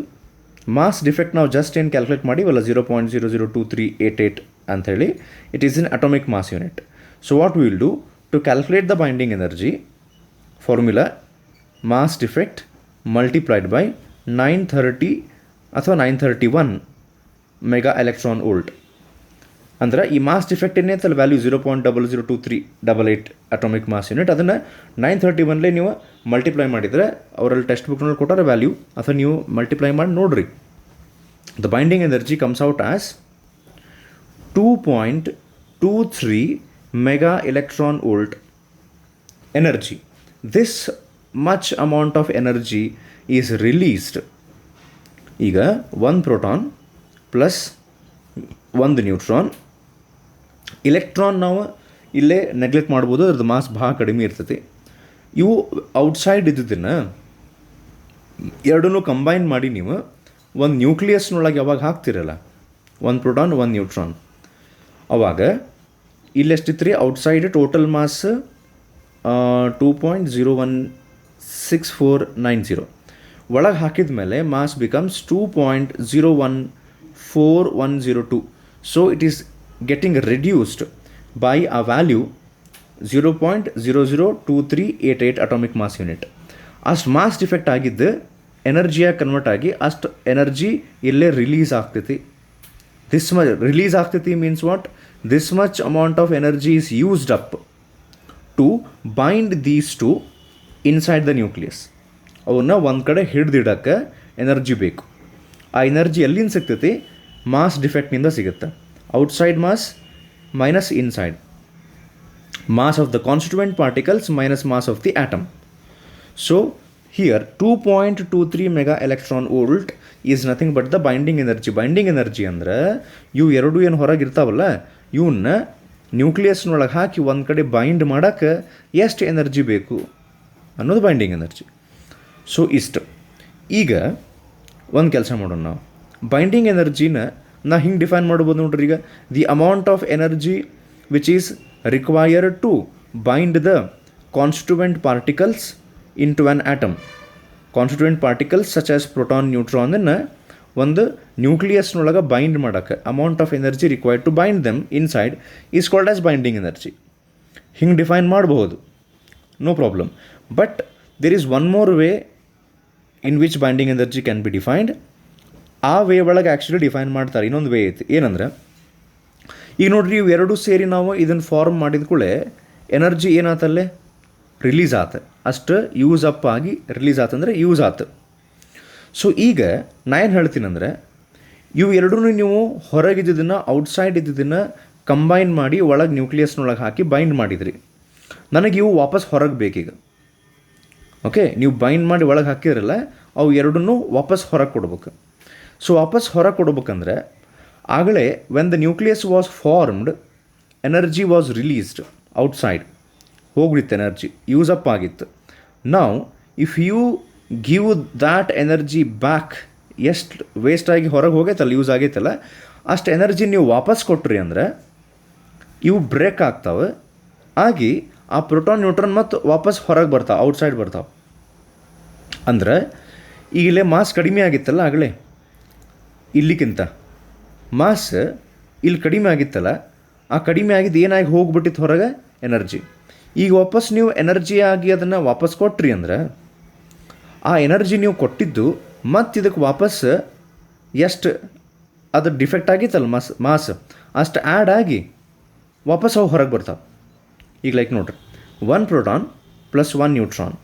mass defect ನಾವು just ಏನು calculate ಮಾಡಿವಲ್ಲ 0.002388 ಅಂಥೇಳಿ, it is in atomic mass unit. So what will do to calculate the binding energy, formula mass defect multiplied by 930 ಅಥವಾ 931 mega electron volt ಅಂದ್ರೆ ಈ mass defect ಏನಿತ್ತಲ್ಲ value 0.002388 atomic mass unit, ಅದನ್ನು 931 ನೀವು multiply ಮಾಡಿದರೆ ಅವರಲ್ಲಿ text ಬುಕ್ನಲ್ಲಿ ಕೊಟ್ಟಾರ value, ಅಥವಾ ನೀವು ಮಲ್ಟಿಪ್ಲೈ ಮಾಡಿ ನೋಡ್ರಿ. The binding energy comes out as 2.23 mega electron volt energy. This much amount of energy is released. ಈಗ 1 ಪ್ರೋಟಾನ್ ಪ್ಲಸ್ 1 ನ್ಯೂಟ್ರಾನ್. ಇಲೆಕ್ಟ್ರಾನ್ ನಾವು ಇಲ್ಲೇ ನೆಗ್ಲೆಕ್ಟ್ ಮಾಡ್ಬೋದು, ಅದ್ರದ್ದು ಮಾಸ್ ಭಾಳ ಕಡಿಮೆ ಇರ್ತೈತಿ. ಇವು ಔಟ್ಸೈಡ್ ಇದ್ದಿದ್ದನ್ನು ಎರಡನ್ನೂ ಕಂಬೈನ್ ಮಾಡಿ ನೀವು ಒಂದು ನ್ಯೂಕ್ಲಿಯಸ್ನೊಳಗೆ ಯಾವಾಗ ಹಾಕ್ತಿರಲ್ಲ, 1 ಪ್ರೋಟಾನ್ 1 ನ್ಯೂಟ್ರಾನ್, ಅವಾಗ ಇಲ್ಲೆಷ್ಟಿತ್ತು ರೀ ಔಟ್ಸೈಡ್ ಟೋಟಲ್ ಮಾಸ್ 2.016490. ಒಳಗೆ ಹಾಕಿದ ಮೇಲೆ mass becomes 2.014102. So it is getting reduced by a value 0.002388 atomic mass unit. ಅಷ್ಟು ಮಾಸ್ ಡಿಫೆಕ್ಟ್ ಆಗಿದ್ದು ಎನರ್ಜಿಯಾಗಿ ಕನ್ವರ್ಟ್ ಆಗಿ ಅಷ್ಟು ಎನರ್ಜಿ ಇಲ್ಲೇ ರಿಲೀಸ್ ಆಗ್ತೈತಿ. ದಿಸ್ ಮಚ್ ರಿಲೀಸ್ ಆಗ್ತೈತಿ means what? This much amount of energy is used up to bind these two inside the nucleus. ಅವನ್ನ ಒಂದು ಕಡೆ ಹಿಡ್ದಿಡಕ್ಕೆ ಎನರ್ಜಿ ಬೇಕು. ಆ ಎನರ್ಜಿ ಎಲ್ಲಿಂದ ಸಿಗ್ತೈತಿ? ಮಾಸ್ ಡಿಫೆಕ್ಟ್ನಿಂದ ಸಿಗುತ್ತೆ. Outside mass minus inside, mass of the constituent particles minus mass of the atom. So here 2.23 mega electron volt is nothing but the binding energy. Binding energy ಅಂದ್ರೆ ಇವು ಎರಡು ಏನು ಹೊರಗೆ ಇರ್ತಾವಲ್ಲ, ಇವನ್ನ ನ್ಯೂಕ್ಲಿಯಸ್ನೊಳಗೆ ಹಾಕಿ ಒಂದು ಕಡೆ ಬೈಂಡ್ ಮಾಡೋಕ್ಕೆ ಎಷ್ಟು ಎನರ್ಜಿ ಬೇಕು ಅನ್ನೋದು ಬೈಂಡಿಂಗ್ ಎನರ್ಜಿ. ಸೊ ಇಷ್ಟು. ಈಗ ಒಂದು ಕೆಲಸ ಮಾಡೋಣ, ನಾವು ಬೈಂಡಿಂಗ್ ಎನರ್ಜಿನ ನಾ ಹಿಂಗೆ ಡಿಫೈನ್ ಮಾಡ್ಬೋದು ನೋಡ್ರಿ. ಈಗ the amount of energy which is required to bind the constituent particles into an atom. Constituent particles such as proton ನ್ಯೂಟ್ರಾನನ್ನು ಒಂದು ನ್ಯೂಕ್ಲಿಯಸ್ನೊಳಗೆ ಬೈಂಡ್ ಮಾಡೋಕ್ಕೆ amount of energy required to bind them inside is called as binding energy. ಹಿಂಗೆ define ಮಾಡಬಹುದು, no problem. But there is one more way in which binding energy can be defined. ಆ way ಒಳಗೆ actually define ಮಾಡ್ತಾರೆ. ಇನ್ನೊಂದು way ಐತಿ, ಏನಂದ್ರೆ ಈಗ ನೋಡ್ರಿ, ಇವು ಎರಡೂ ಸೇರಿ ನಾವು ಇದನ್ನು ಫಾರ್ಮ್ ಮಾಡಿದ ಕೂಡಲೇ ಎನರ್ಜಿ ಏನಾತಲ್ಲೇ ರಿಲೀಸ್ ಆತ. ಅಷ್ಟು ಯೂಸ್ ಅಪ್ ಆಗಿ ರಿಲೀಸ್ ಆತಂದ್ರೆ ಯೂಸ್ ಆತು. ಸೊ ಈಗ ನಾ ಏನು ಹೇಳ್ತೀನಂದ್ರೆ, ಇವು ಎರಡೂ ನೀವು ಹೊರಗಿದ್ದನ್ನು ಔಟ್ಸೈಡ್ ಇದ್ದಿದ್ದನ್ನು ಕಂಬೈನ್ ಮಾಡಿ ಒಳಗೆ ನ್ಯೂಕ್ಲಿಯಸ್ನೊಳಗೆ ಹಾಕಿ ಬೈಂಡ್ ಮಾಡಿದ್ರಿ. ನನಗೆ ಇವು ವಾಪಸ್ ಹೊರಗೆ ಬೇಕೀಗ. ಓಕೆ, ನೀವು ಬೈಂಡ್ ಮಾಡಿ ಒಳಗೆ ಹಾಕಿದ್ರಲ್ಲ, ಅವು ಎರಡನ್ನೂ ವಾಪಸ್ ಹೊರಗೆ ಕೊಡ್ಬೇಕು. ಸೊ ವಾಪಸ್ ಹೊರಗೆ ಕೊಡ್ಬೇಕಂದ್ರೆ ಆಗಲೇ when the nucleus was formed, energy was released outside, ಹೋಗ್ಬಿಡ್ತು ಎನರ್ಜಿ, ಯೂಸ್ ಅಪ್ ಆಗಿತ್ತು. ನಾವು if you give that energy back, ಎಷ್ಟು ವೇಸ್ಟಾಗಿ ಹೊರಗೆ ಹೋಗೈತಲ್ಲ, ಯೂಸ್ ಆಗೈತಲ್ಲ, ಅಷ್ಟು ಎನರ್ಜಿ ನೀವು ವಾಪಸ್ ಕೊಟ್ರಿ ಅಂದರೆ ಇವು ಬ್ರೇಕ್ ಆಗ್ತಾವೆ ಆಗಿ ಆ ಪ್ರೋಟಾನ್ ನ್ಯೂಟ್ರಾನ್ ಮತ್ತು ವಾಪಸ್ ಹೊರಗೆ ಬರ್ತಾವೆ, ಔಟ್ಸೈಡ್ ಬರ್ತಾವೆ. ಅಂದ್ರೆ ಈಗಲೇ ಮಾಸ್ ಕಡಿಮೆ ಆಗಿತ್ತಲ್ಲ, ಆಗಲೇ ಇಲ್ಲಿಗಿಂತ ಮಾಸ್ ಇಲ್ಲಿ ಕಡಿಮೆ ಆಗಿತ್ತಲ್ಲ, ಆ ಕಡಿಮೆ ಆಗಿದ್ದು ಏನಾಗಿ ಹೋಗ್ಬಿಟ್ಟಿತ್ತು ಹೊರಗೆ? ಎನರ್ಜಿ. ಈಗ ವಾಪಸ್ ನೀವು ಎನರ್ಜಿ ಆಗಿ ಅದನ್ನು ವಾಪಸ್ ಕೊಟ್ರಿ ಅಂದ್ರೆ ಆ ಎನರ್ಜಿ ನೀವು ಕೊಟ್ಟಿದ್ದು ಮತ್ತು ಇದಕ್ಕೆ ವಾಪಸ್ ಎಷ್ಟು ಅದು ಡಿಫೆಕ್ಟ್ ಆಗಿತ್ತಲ್ಲ ಮಾಸ್ ಅಷ್ಟು ಆ್ಯಡ್ ಆಗಿ ವಾಪಸ್ ಅವು ಹೊರಗೆ ಬರ್ತಾವೆ. ಈಗ ಲೈಕ್ ನೋಡ್ರಿ, 1 ಪ್ರೋಟಾನ್ ಪ್ಲಸ್ 1 ನ್ಯೂಟ್ರಾನ್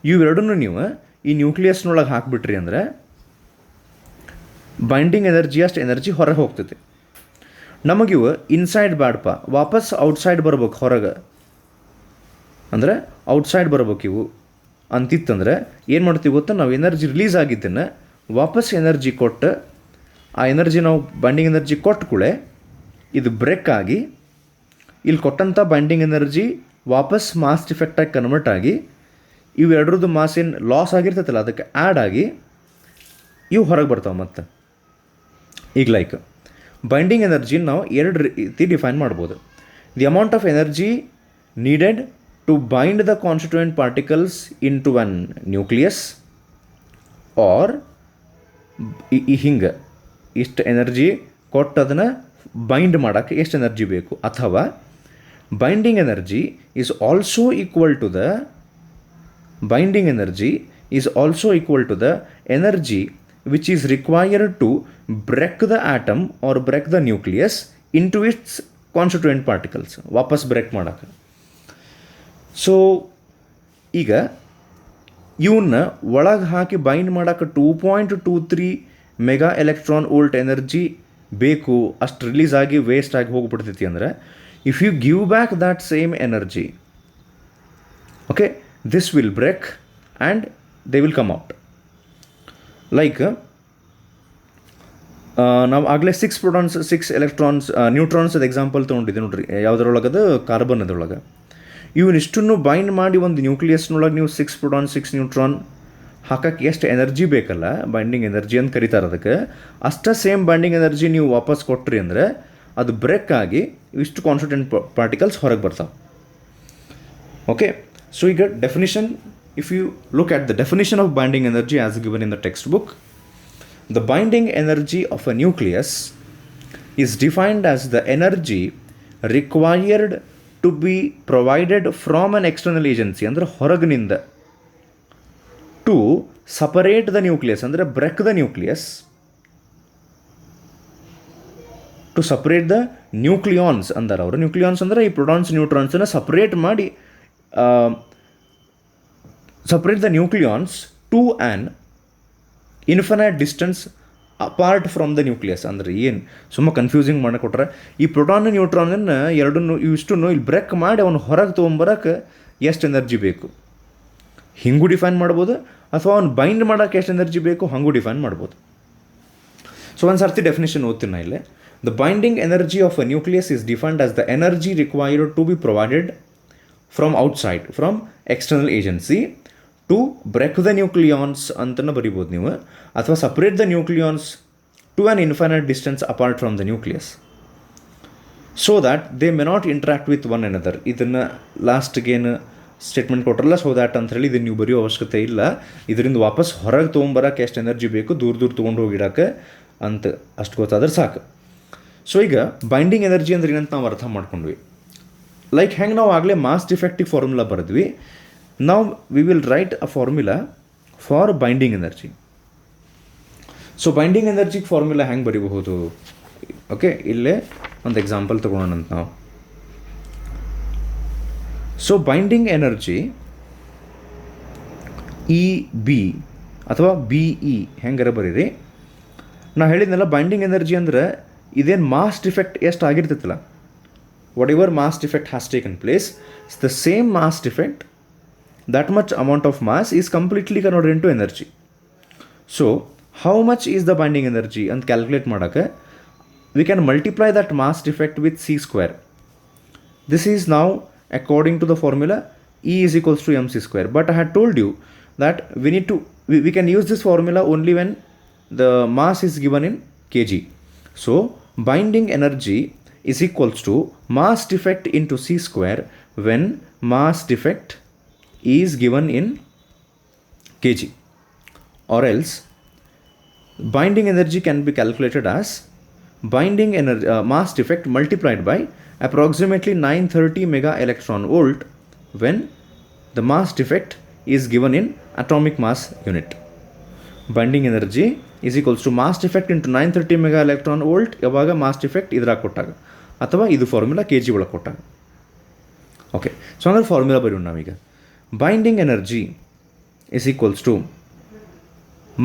ಇವೆರಡನ್ನೂ ನೀವು ಈ ನ್ಯೂಕ್ಲಿಯಸ್ನೊಳಗೆ ಹಾಕಿಬಿಟ್ರಿ ಅಂದರೆ ಬೈಂಡಿಂಗ್ ಎನರ್ಜಿ ಅಷ್ಟು ಎನರ್ಜಿ ಹೊರಗೆ ಹೋಗ್ತೈತಿ. ನಮಗಿವು ಇನ್ಸೈಡ್ ಬ್ಯಾಡಪ್ಪ, ವಾಪಸ್ ಔಟ್ಸೈಡ್ ಬರ್ಬೇಕು ಹೊರಗೆ, ಅಂದರೆ ಔಟ್ಸೈಡ್ ಬರ್ಬೇಕು ಇವು ಅಂತಿತ್ತಂದ್ರೆ ಏನು ಮಾಡ್ತೀವಿ ಗೊತ್ತಾ? ನಾವು ಎನರ್ಜಿ ರಿಲೀಸ್ ಆಗಿದ್ದನ್ನು ವಾಪಸ್ ಎನರ್ಜಿ ಕೊಟ್ಟು, ಆ ಎನರ್ಜಿ ನಾವು ಬೈಂಡಿಂಗ್ ಎನರ್ಜಿ ಕೊಟ್ಟ ಕೂಡಲೇ ಇದು ಬ್ರೇಕ್ ಆಗಿ ಇಲ್ಲಿ ಕೊಟ್ಟಂಥ ಬೈಂಡಿಂಗ್ ಎನರ್ಜಿ ವಾಪಸ್ ಮಾಸ್ ಡಿಫೆಕ್ಟಾಗಿ ಕನ್ವರ್ಟ್ ಆಗಿ ಇವೆರಡ್ರದ್ದು ಮಾಸ್ ಏನು ಲಾಸ್ ಆಗಿರ್ತೈತಲ್ಲ ಅದಕ್ಕೆ ಆ್ಯಡ್ ಆಗಿ ಇವು ಹೊರಗೆ ಬರ್ತಾವೆ. ಮತ್ತು ಈಗ ಲೈಕ್ ಬೈಂಡಿಂಗ್ ಎನರ್ಜಿ ನಾವು ಎರಡು ರೀತಿ ಡಿಫೈನ್ ಮಾಡ್ಬೋದು. The amount of energy needed to bind the constituent particles into one nucleus, or ಹಿಂಗೆ ಇಷ್ಟು ಎನರ್ಜಿ ಕೊಟ್ಟು ಅದನ್ನು ಬೈಂಡ್ ಮಾಡೋಕ್ಕೆ ಎಷ್ಟು ಎನರ್ಜಿ ಬೇಕು, ಅಥವಾ binding energy is also equal to the energy which is required to break the atom or break the nucleus into it's constituent particles ವಾಪಸ್ break ಮಾಡೋಕ್ಕೆ. ಸೊ ಈಗ ಇವನ್ನ ಒಳಗೆ ಹಾಕಿ ಬೈಂಡ್ ಮಾಡೋಕ್ಕೆ 2.23 ಮೆಗಾ ಎಲೆಕ್ಟ್ರಾನ್ ವೋಲ್ಟ್ ಎನರ್ಜಿ ಬೇಕು. ಅಷ್ಟು ರಿಲೀಸ್ ಆಗಿ waste ಆಗಿ ಹೋಗ್ಬಿಡ್ತೈತಿ ಅಂದರೆ if you give back that same energy, okay, this will break and they will come out. Like ನಾವು ಆಗಲೇ 6 ಪ್ರೋಟಾನ್ಸ್ 6 ಎಲೆಕ್ಟ್ರಾನ್ಸ್ ನ್ಯೂಟ್ರಾನ್ಸ್ ಅದು ಎಕ್ಸಾಂಪಲ್ ತೊಗೊಂಡಿದ್ದೆ ನೋಡ್ರಿ. ಯಾವುದ್ರೊಳಗದು ಕಾರ್ಬನ್ ಅದರೊಳಗೆ. ಇವನಿಷ್ಟನ್ನು ಬೈಂಡ್ ಮಾಡಿ ಒಂದು ನ್ಯೂಕ್ಲಿಯಸ್ನೊಳಗೆ ನೀವು 6 ಪ್ರೋಟಾನ್ 6 ನ್ಯೂಟ್ರಾನ್ ಹಾಕಕ್ಕೆ ಎಷ್ಟು ಎನರ್ಜಿ ಬೇಕಲ್ಲ, ಬೈಂಡಿಂಗ್ ಎನರ್ಜಿ ಅಂತ ಕರೀತಾರೆ ಅದಕ್ಕೆ, ಅಷ್ಟೇ ಸೇಮ್ ಬೈಂಡಿಂಗ್ ಎನರ್ಜಿ ನೀವು ವಾಪಸ್ ಕೊಟ್ರಿ ಅಂದರೆ ಅದು ಬ್ರೇಕ್ ಆಗಿ ಇಷ್ಟು ಕಾನ್ಸ್ಟಿಟ್ಯೂಯೆಂಟ್ ಪಾರ್ಟಿಕಲ್ಸ್ ಹೊರಗೆ ಬರ್ತಾವೆ. ಓಕೆ, ಸೊ ಈಗ definition, if you look at the definition of binding energy as given in the textbook, the binding energy of a nucleus is defined as the energy required to be provided from an external agency, ಅಂದರೆ ಹೊರಗಿನಿಂದ, to separate the nucleus, ಅಂದರೆ break the nucleus, to separate the nucleons ಅಂತಾರೆ ಅವರು. Nucleons ಅಂದರೆ ಈ protons ನ್ಯೂಟ್ರಾನ್ಸನ್ನು separate ಮಾಡಿ, separate the nucleons to an infinite distance apart from the nucleus. ಅಂದರೆ ಏನು ಸುಮ್ಮ ಕನ್ಫ್ಯೂಸಿಂಗ್ ಮಾಡಿಕೊಟ್ರೆ, ಈ ಪ್ರೋಟಾನ್ ನ್ಯೂಟ್ರಾನನ್ನು ಎರಡನ್ನೂ ಇವಿಷ್ಟನ್ನು ಇಲ್ಲಿ ಬ್ರೇಕ್ ಮಾಡಿ ಅವನು ಹೊರಗೆ ತೊಗೊಂಬರೋಕ್ಕೆ ಎಷ್ಟು ಎನರ್ಜಿ ಬೇಕು ಹಿಂಗೂ ಡಿಫೈನ್ ಮಾಡ್ಬೋದು, ಅಥವಾ ಅವ್ನು ಬೈಂಡ್ ಮಾಡೋಕ್ಕೆ ಎಷ್ಟು ಎನರ್ಜಿ ಬೇಕು ಹಂಗೂ ಡಿಫೈನ್ ಮಾಡ್ಬೋದು. ಸೊ ಒಂದು ಸರ್ತಿ ಡೆಫಿನೇಷನ್ ಓದ್ತೀನಿ ನಾ ಇಲ್ಲೇ. The binding energy of a nucleus is defined as the energy required to be provided from outside, from external agency to break the nucleons ಅಂತಲೂ ಬರಿಬೋದು ನೀವು, ಅಥವಾ separate the nucleons to an infinite distance apart from the nucleus, so that they may not interact with one another. ಇದನ್ನು ಲಾಸ್ಟ್ಗೇನು statement ಕೊಟ್ಟರಲ್ಲ, so that ಅಂತ ಹೇಳಿ ಇದನ್ನು ನೀವು ಬರೆಯೋ ಅವಶ್ಯಕತೆ ಇಲ್ಲ. ಇದರಿಂದ ವಾಪಸ್ ಹೊರಗೆ ತೊಗೊಂಬರೋಕೆ ಎಷ್ಟು ಎನರ್ಜಿ ಬೇಕು, ದೂರ ದೂರ ತೊಗೊಂಡು ಹೋಗಿಡೋಕ್ಕೆ ಅಂತ ಅಷ್ಟು ಗೊತ್ತಾದ್ರೆ ಸಾಕು. ಸೊ ಈಗ ಬೈಂಡಿಂಗ್ ಎನರ್ಜಿ ಅಂದ್ರೆ ಏನಂತ ನಾವು ಅರ್ಥ ಮಾಡ್ಕೊಂಡ್ವಿ. ಲೈಕ್ ಹೆಂಗೆ ನಾವು ಆಗಲೇ ಮಾಸ್ ಡಿಫೆಕ್ಟಿವ್ ಫಾರ್ಮುಲಾ ಬರೆದ್ವಿ, ನಾವು we will write a formula for binding energy. So binding ಎನರ್ಜಿಗೆ ಫಾರ್ಮುಲಾ ಹೆಂಗೆ ಬರೀಬಹುದು? ಓಕೆ, ಇಲ್ಲೇ ಒಂದು ಎಕ್ಸಾಂಪಲ್ ತೊಗೊಳೋಣ ಅಂತ ನಾವು. So binding energy E B ಅಥವಾ ಬಿ ಇ ಹೆಂಗಾರ ಬರೀರಿ. ನಾ ಹೇಳಿದ್ನಲ್ಲ, ಬೈಂಡಿಂಗ್ ಎನರ್ಜಿ ಅಂದ್ರೆ ಇದೇನು ಮಾಸ್ ಡಿಫೆಕ್ಟ್ ಎಷ್ಟು ಆಗಿರ್ತೈತಲ್ಲ, whatever mass defect has taken place, the same mass defect, that much amount of mass is completely converted into energy. So how much is the binding energy and calculate madake we can multiply that mass defect with c square. This is now according to the formula E is equals to mc square, but I had told you that we can use this formula only when the mass is given in kg. So binding energy is equals to mass defect into c square when mass defect is given in kg, or else binding energy can be calculated as binding energy mass defect multiplied by approximately 930 mega electron volt when the mass defect is given in atomic mass unit. Binding energy is equals to mass defect into 930 mega electron volt ಯಾವಾಗ mass defect ಇದ್ರಾಗ ಕೊಟ್ಟಾಗ, ಅಥವಾ ಇದು formula K G ಒಳಗೆ ಕೊಟ್ಟಾಗ. Okay, so ಅಂದ್ರೆ formula ಬರೋಣ ನಾವೀಗ. Binding energy is equals to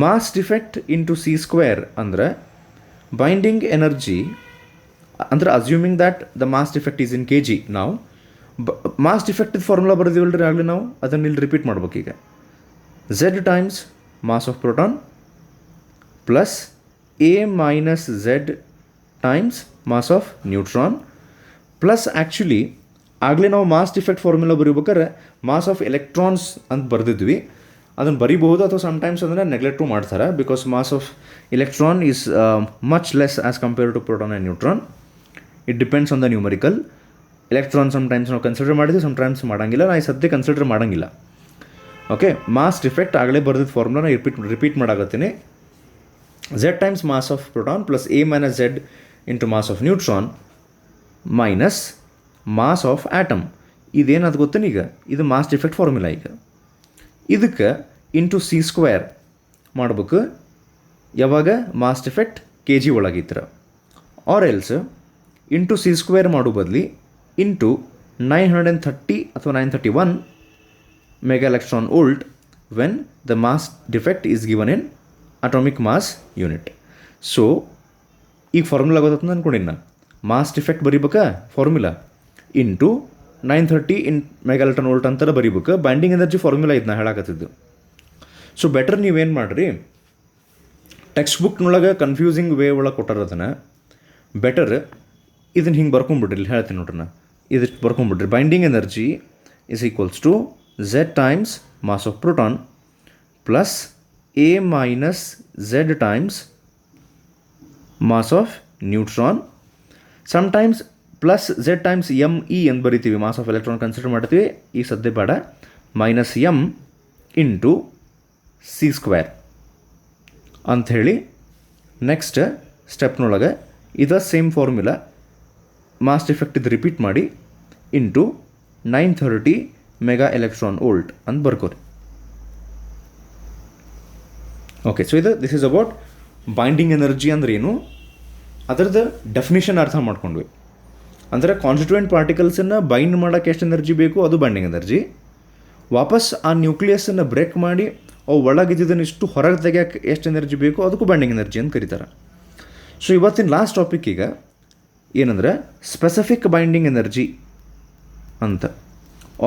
mass defect into c square. ಅಂದರೆ binding energy ಅಂದರೆ assuming that the mass defect is in kg. ನಾವು mass defect ಫಾರ್ಮುಲಾ ಬರೆದಿವಲ್ರಿ ಆಗಲಿ, ನಾವು ಅದನ್ನು ಇಲ್ಲಿ ರಿಪೀಟ್ ಮಾಡ್ಬೇಕು ಈಗ. z times mass of proton plus a minus z times mass of neutron plus actually ಆಗಲೇ ನಾವು ಮಾಸ್ ಡಿಫೆಕ್ಟ್ ಫಾರ್ಮುಲಾ ಬರೀಬೇಕಾದ್ರೆ ಮಾಸ್ ಆಫ್ ಎಲೆಕ್ಟ್ರಾನ್ಸ್ ಅಂತ ಬರೆದಿದ್ವಿ. ಅದನ್ನು ಬರೀಬಹುದು, ಅಥವಾ ಸಮ್ಟೈಮ್ಸ್ ಅಂದರೆ ನೆಗ್ಲೆಕ್ಟು ಮಾಡ್ತಾರೆ, because mass of electron is much less as compared to proton and neutron. It depends on the numerical. Electron sometimes ನಾವು ಕನ್ಸಿಡರ್ ಮಾಡಿದ್ವಿ, ಸಮ್ಟೈಮ್ಸ್ ಮಾಡೋಂಗಿಲ್ಲ. ನಾನು ಸದ್ಯ ಕನ್ಸಿಡರ್ ಮಾಡೋಂಗಿಲ್ಲ. ಓಕೆ, ಮಾಸ್ ಡಿಫೆಕ್ಟ್ ಆಗಲೇ ಬರೆದಿದ್ದ ಫಾರ್ಮುಲಾನ ರಿಪೀಟ್ ಮಾಡಾಕತ್ತೀನಿ. z times mass of proton plus a minus z into mass of neutron minus mass of atom. ಇದೇನದು ಗೊತ್ತೇನು? ಈಗ ಇದು ಮಾಸ್ ಡಿಫೆಕ್ಟ್ ಫಾರ್ಮುಲಾ. ಈಗ ಇದಕ್ಕೆ ಇಂಟು ಸಿ ಸ್ಕ್ವೇರ್ ಮಾಡ್ಬೇಕು ಯಾವಾಗ ಮಾಸ್ ಡಿಫೆಕ್ಟ್ ಕೆ ಜಿ ಒಳಗಿತ್ರ, or else into C square ಮಾಡೋ ಬದಲಿ ಇಂಟು 930 ಅಥವಾ 931 mega electron volt when the mass defect is given in atomic mass unit. So ಈಗ ಫಾರ್ಮುಲಾ ಗೊತ್ತಾಗ್ತದೆ ಅಂದ್ಕೊಂಡಿನಿ ನಾನು. ಮಾಸ್ ಡಿಫೆಕ್ಟ್ ಬರೀಬೇಕಾ formula into 930 in mega electron volt ಅಂತಾರೆ ಬರೀಬೇಕು. ಬೈಂಡಿಂಗ್ ಎನರ್ಜಿ ಫಾರ್ಮುಲಾ ಇದನ್ನ ಹೇಳಾಕತ್ತಿದ್ದು. ಸೊ ಬೆಟರ್ ನೀವೇನು ಮಾಡಿರಿ, ಟೆಕ್ಸ್ಟ್ ಬುಕ್ನೊಳಗೆ ಕನ್ಫ್ಯೂಸಿಂಗ್ ವೇ ಒಳಗೆ ಕೊಟ್ಟಾರ ಅದನ್ನು. ಬೆಟರ್ ಇದನ್ನು ಹಿಂಗೆ ಬರ್ಕೊಂಬಿಡ್ರಿ, ಇಲ್ಲಿ ಹೇಳ್ತೀನಿ ನೋಡ್ರಿ ನಾ. ಇದಿಷ್ಟು ಬರ್ಕೊಂಬಿಡ್ರಿ. Binding energy is equals to Z times mass of proton plus A minus Z times mass of neutron. Sometimes plus Z times ME ಅಂತ ಬರಿತೀವಿ, ಮಾಸ್ ಆಫ್ ಎಲೆಕ್ಟ್ರಾನ್ ಕನ್ಸಿಡರ್ ಮಾಡ್ತೀವಿ. ಈ ಸದ್ಯ ಬೇಡ. Minus M into C square ಅಂಥೇಳಿ next ಸ್ಟೆಪ್ನೊಳಗೆ ಇದ same formula mass defect ಇದು ರಿಪೀಟ್ ಮಾಡಿ ಇಂಟು 930 ಮೆಗಾ ಎಲೆಕ್ಟ್ರಾನ್ ವೋಲ್ಟ್ ಅಂತ ಬರ್ಕೋರಿ. Okay, so this is about binding energy ಅಂದ್ರೆ ಏನು, ಅದರದ್ದು ಡೆಫಿನೇಷನ್ ಅರ್ಥ ಮಾಡ್ಕೊಂಡ್ವಿ. ಅಂದರೆ ಕಾನ್ಸ್ಟಿಟ್ಯೂಯೆಂಟ್ ಪಾರ್ಟಿಕಲ್ಸನ್ನು ಬೈಂಡ್ ಮಾಡೋಕ್ಕೆ ಎಷ್ಟು ಎನರ್ಜಿ ಬೇಕು ಅದು ಬೈಂಡಿಂಗ್ ಎನರ್ಜಿ. ವಾಪಸ್ ಆ ನ್ಯೂಕ್ಲಿಯಸನ್ನು ಬ್ರೇಕ್ ಮಾಡಿ ಅವು ಒಳಗಿದ್ದನ್ನು ಇಷ್ಟು ಹೊರಗೆ ತೆಗಿಯೋಕ್ಕೆ ಎಷ್ಟು ಎನರ್ಜಿ ಬೇಕು ಅದಕ್ಕೂ ಬೈಂಡಿಂಗ್ ಎನರ್ಜಿ ಅಂತ ಕರೀತಾರೆ. ಸೊ ಇವತ್ತಿನ ಲಾಸ್ಟ್ ಟಾಪಿಕ್ ಈಗ ಏನಂದರೆ ಸ್ಪೆಸಿಫಿಕ್ ಬೈಂಡಿಂಗ್ ಎನರ್ಜಿ ಅಂತ,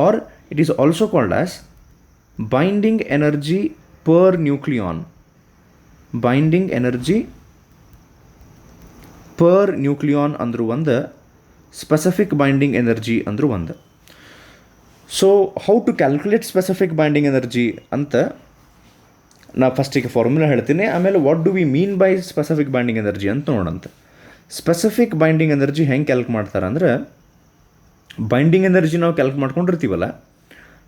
or it is also called as binding energy per nucleon. Binding energy per nucleon ಅಂದರೂ ಒಂದು, ಸ್ಪೆಸಿಫಿಕ್ ಬೈಂಡಿಂಗ್ ಎನರ್ಜಿ ಅಂದರೂ ಒಂದು. So how to calculate specific binding energy ಅಂತ ನಾ ಫಸ್ಟಿಗೆ ಫಾರ್ಮುಲಾ ಹೇಳ್ತೀನಿ, ಆಮೇಲೆ what do we mean by specific binding energy ಅಂತ ನೋಡೋಂತ. ಸ್ಪೆಸಿಫಿಕ್ ಬೈಂಡಿಂಗ್ ಎನರ್ಜಿ ಹೆಂಗೆ ಕ್ಯಾಲ್ಕ್ ಮಾಡ್ತಾರೆ ಅಂದರೆ, ಬೈಂಡಿಂಗ್ ಎನರ್ಜಿ ನಾವು ಕ್ಯಾಲ್ಕ್ ಮಾಡ್ಕೊಂಡಿರ್ತೀವಲ್ಲ,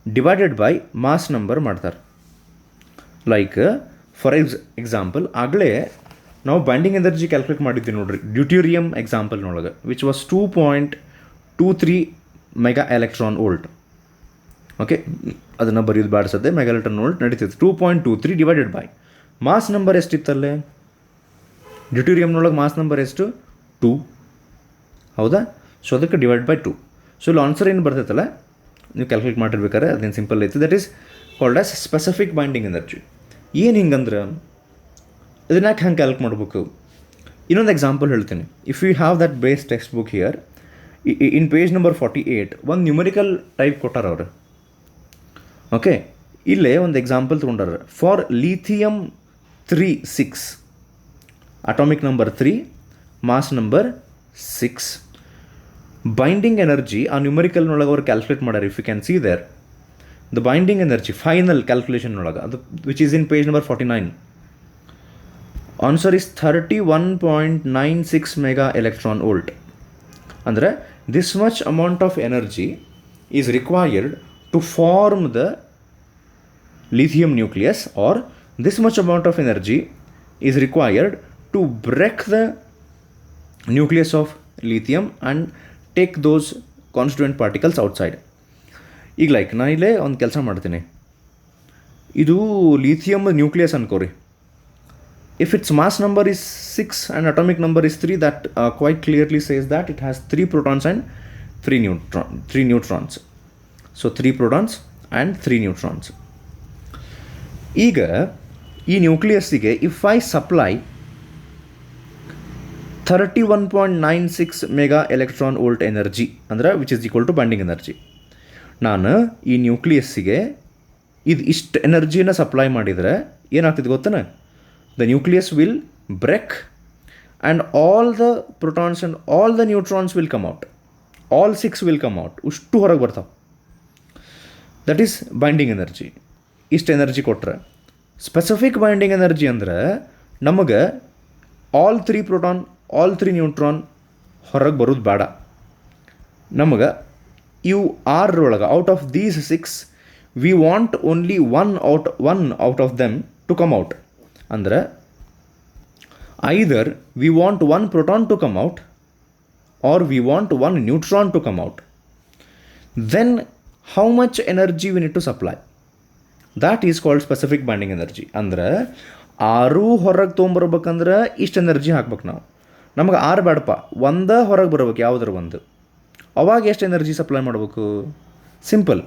ಡಿವೈಡೆಡ್ ಬೈ ಮಾಸ್ ನಂಬರ್ ಮಾಡ್ತಾರೆ. ಲೈಕ್ ಫಾರ್ ಎಕ್ಸಾಂಪಲ್ ಆಗಲೇ ನಾವು ಬೈಂಡಿಂಗ್ ಎನರ್ಜಿ ಕ್ಯಾಲ್ಕುಲೇಟ್ ಮಾಡಿದ್ವಿ ನೋಡ್ರಿ ಡ್ಯೂಟೇರಿಯಮ್ ಎಕ್ಸಾಂಪಲ್ನೊಳಗೆ, which was 2.23 mega electron volt. Okay, ಅದನ್ನು ಬರೆಯೋದು ಬಾಡಿಸದೆ ಮೆಗಾ ಎಲೆಕ್ಟ್ರಾನ್ ವೋಲ್ಟ್ ನಡೀತಿತ್ತು. 2.23 ಡಿವೈಡೆಡ್ ಬೈ ಮಾಸ್ ನಂಬರ್ ಎಷ್ಟಿತ್ತಲ್ಲೇ ಡ್ಯೂಟೇರಿಯಮ್ನೊಳಗೆ ಮಾಸ್ ನಂಬರ್ ಎಷ್ಟು 2, ಹೌದಾ? ಸೊ ಅದಕ್ಕೆ ಡಿವೈಡ್ ಬೈ 2. ಸೊ ಇಲ್ಲಿ ಆನ್ಸರ್ ಏನು ಬರ್ತೈತಲ್ಲ ನೀವು ಕ್ಯಾಲ್ಕುಲೇಟ್ ಮಾಡಿರ್ಬೇಕಾದ್ರೆ ಅದೇನು ಸಿಂಪಲ್ ಐತಿ. That is called as specific binding energy. ಏನು ಹಿಂಗಂದ್ರೆ ಇದನ್ನ ಯಾಕೆ ಹಂಗೆ ಕ್ಯಾಲ್ಕ್ ಮಾಡ್ಬೇಕು? ಇನ್ನೊಂದು ಎಕ್ಸಾಂಪಲ್ ಹೇಳ್ತೀನಿ. If you have that base textbook here, in page number 48 ಒಂದು ನ್ಯೂಮರಿಕಲ್ ಟೈಪ್ ಕೊಟ್ಟಾರ ಅವರು. ಓಕೆ, ಇಲ್ಲೇ ಒಂದು ಎಕ್ಸಾಂಪಲ್ ತೊಗೊಂಡಾರ. For lithium 3-6, atomic number 3, mass number 6, binding energy ಆ ನ್ಯೂಮರಿಕಲ್ನೊಳಗೆ ಅವ್ರು ಕ್ಯಾಲ್ಕುಲೇಟ್ ಮಾಡ್ಯಾರ. If you can see there the binding energy final ಕ್ಯಾಲ್ಕುಲೇಷನ್ನೊಳಗೆ, ಅದು which is in page number 49. Answer is 31.96 mega electron volt. ಅಂದರೆ this much amount of energy is required to form the lithium nucleus, or this much amount of energy is required to break the nucleus of lithium and take those constituent particles outside. ಈಗ like ನಾನು ಇಲ್ಲೇ ಒಂದು ಕೆಲಸ ಮಾಡ್ತೀನಿ. ಇದು lithium nucleus ಅನ್ಕೋರಿ. If its mass number is 6 and atomic number is 3, that quite clearly says that it has 3 protons and 3 neutrons. So 3 protons and 3 neutrons. ಈಗ ಈ ನ್ಯೂಕ್ಲಿಯಸ್ಸಿಗೆ if I supply 31.96 mega electron volt energy ಅಂದರೆ which is equal to binding energy, ನಾನು ಈ ನ್ಯೂಕ್ಲಿಯಸ್ಸಿಗೆ ಇದು ಇಷ್ಟು ಎನರ್ಜಿನ ಸಪ್ಲೈ ಮಾಡಿದರೆ ಏನಾಗ್ತಿದೆ ಗೊತ್ತೇನೆ? The nucleus will break and all the protons and all the neutrons will come out. All 6 will come out. ಅಷ್ಟು ಹೊರಗೆ ಬರ್ತಾವೆ. That is binding energy. ಇಷ್ಟು ಎನರ್ಜಿ ಕೊಟ್ಟರೆ. ಸ್ಪೆಸಿಫಿಕ್ ಬೈಂಡಿಂಗ್ ಎನರ್ಜಿ ಅಂದರೆ ನಮಗೆ ಆಲ್ 3 ಪ್ರೋಟಾನ್ ಆಲ್ 3 ನ್ಯೂಟ್ರಾನ್ ಹೊರಗೆ ಬರೋದು ಬೇಡ. ನಮಗೆ ಇವು 6 ಒಳಗೆ out of these 6 we want only one out of them to come out. ಅಂದರೆ either we want 1 proton to come out or we want 1 neutron to come out. Then how much energy we need to supply? That is called specific binding energy. ಅಂದರೆ 6 ಹೊರಗೆ ತೊಗೊಂಬರ್ಬೇಕಂದ್ರೆ ಇಷ್ಟು energy ಹಾಕ್ಬೇಕು ನಾವು. ನಮಗೆ 6 ಬೇಡಪ್ಪ, ಒಂದೇ ಹೊರಗೆ ಬರ್ಬೇಕು, ಯಾವುದ್ರ ಒಂದು. ಅವಾಗ ಎಷ್ಟು ಎನರ್ಜಿ ಸಪ್ಲೈ ಮಾಡಬೇಕು? ಸಿಂಪಲ್,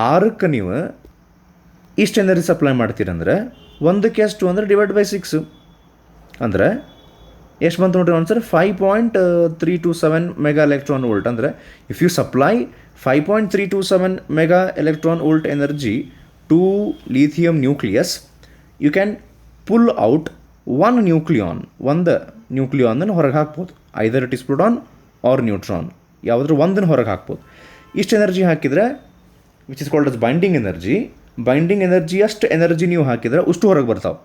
6ಕ್ಕೆ ನೀವು ಇಷ್ಟು ಎನರ್ಜಿ ಸಪ್ಲೈ ಮಾಡ್ತೀರಂದ್ರೆ ಒಂದಕ್ಕೆ ಎಷ್ಟು ಅಂದರೆ /6 ಅಂದರೆ ಎಷ್ಟು ಬಂತು ನೋಡ್ರಿ ಆನ್ಸರ್? 5.327 mega electron volt. ಅಂದರೆ if you supply 5.327 mega electron volt energy to lithium nucleus, you can pull out ಒಂದು ನ್ಯೂಕ್ಲಿಯಾನನ್ನು ಹೊರಗೆ ಹಾಕ್ಬೋದು. Either it is proton or neutron, ಯಾವುದ್ರ ಒಂದನ್ನು ಹೊರಗೆ ಹಾಕ್ಬೋದು. ಇಷ್ಟು ಎನರ್ಜಿ ಹಾಕಿದರೆ which is called as binding energy ಅಷ್ಟು ಎನರ್ಜಿ ನೀವು ಹಾಕಿದರೆ ಅಷ್ಟು ಹೊರಗೆ ಬರ್ತಾವೆ.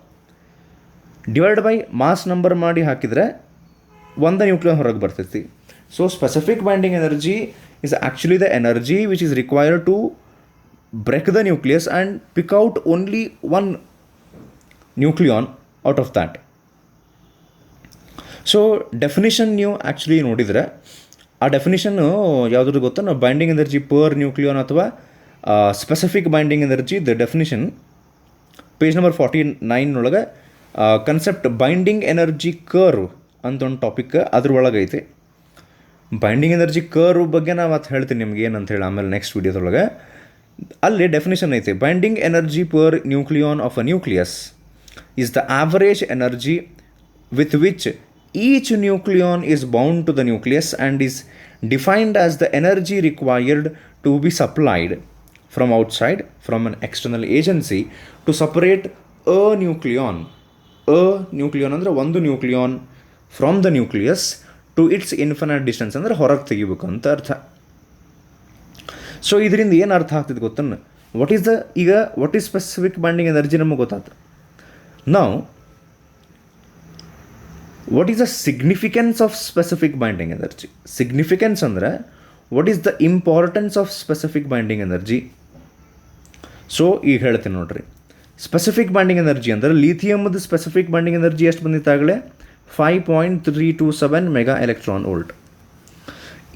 ಡಿವೈಡ್ ಬೈ ಮಾಸ್ ನಂಬರ್ ಮಾಡಿ ಹಾಕಿದರೆ ಒಂದು ನ್ಯೂಕ್ಲಿಯಾನ್ ಹೊರಗೆ ಬರ್ತೈತಿ. So specific binding energy is actually the energy which is required to break the nucleus and pick out only one nucleon out of that. So definition ನೀವು actually ನೋಡಿದರೆ ಆ ಡೆಫಿನಿಷನ್ನು ಯಾವುದ್ರ ಗೊತ್ತಾ? ನಾವು ಬೈಂಡಿಂಗ್ ಎನರ್ಜಿ ಪರ್ ನ್ಯೂಕ್ಲಿಯಾನ್ ಅಥವಾ specific binding energy the definition page number 49 concept binding energy curve ಅಂತ ಒಂದು topic ಅದ್ರೊಳಗೆ ಐತೆ. ಬೈಂಡಿಂಗ್ ಎನರ್ಜಿ ಕರ್ವ್ ಬಗ್ಗೆ ನಾನು ಮತ್ತೆ ಹೇಳ್ತೀನಿ ನಿಮ್ಗೆ ಏನಂತ ಹೇಳಿ ಆಮೇಲೆ ನೆಕ್ಸ್ಟ್ ವೀಡಿಯೋದೊಳಗೆ. ಅಲ್ಲಿ ಡೆಫಿನಿಷನ್ ಐತೆ, binding energy per nucleon of a nucleus is the average energy with which each nucleon is bound to the nucleus and is defined as the energy required to be supplied from outside, from an external agency, to separate a nucleon ಅಂದರೆ ಒಂದು nucleon from the nucleus to its infinite distance, ಅಂದರೆ ಹೊರಗೆ ತೆಗಿಬೇಕು ಅಂತ ಅರ್ಥ. So ಇದರಿಂದ ಏನು ಅರ್ಥ ಆಗ್ತದೆ ಗೊತ್ತನ್ನ? What is specific binding energy ನಮಗೆ ಗೊತ್ತಾಯ್ತು. ನಾವು what is the significance of specific binding energy? Significance ಅಂದರೆ what is the importance of specific binding energy? So ಈಗ ಹೇಳ್ತೀನಿ ನೋಡ್ರಿ. ಸ್ಪೆಸಿಫಿಕ್ ಬೈಂಡಿಂಗ್ ಎನರ್ಜಿ ಅಂದರೆ ಲಿಥಿಯಮ್ದು ಸ್ಪೆಸಿಫಿಕ್ ಬೈಂಡಿಂಗ್ ಎನರ್ಜಿ ಎಷ್ಟು ಬಂದಿತ್ತಾಗಲೇ? 5.327 ಮೆಗಾ ಎಲೆಕ್ಟ್ರಾನ್ ವೋಲ್ಟ್.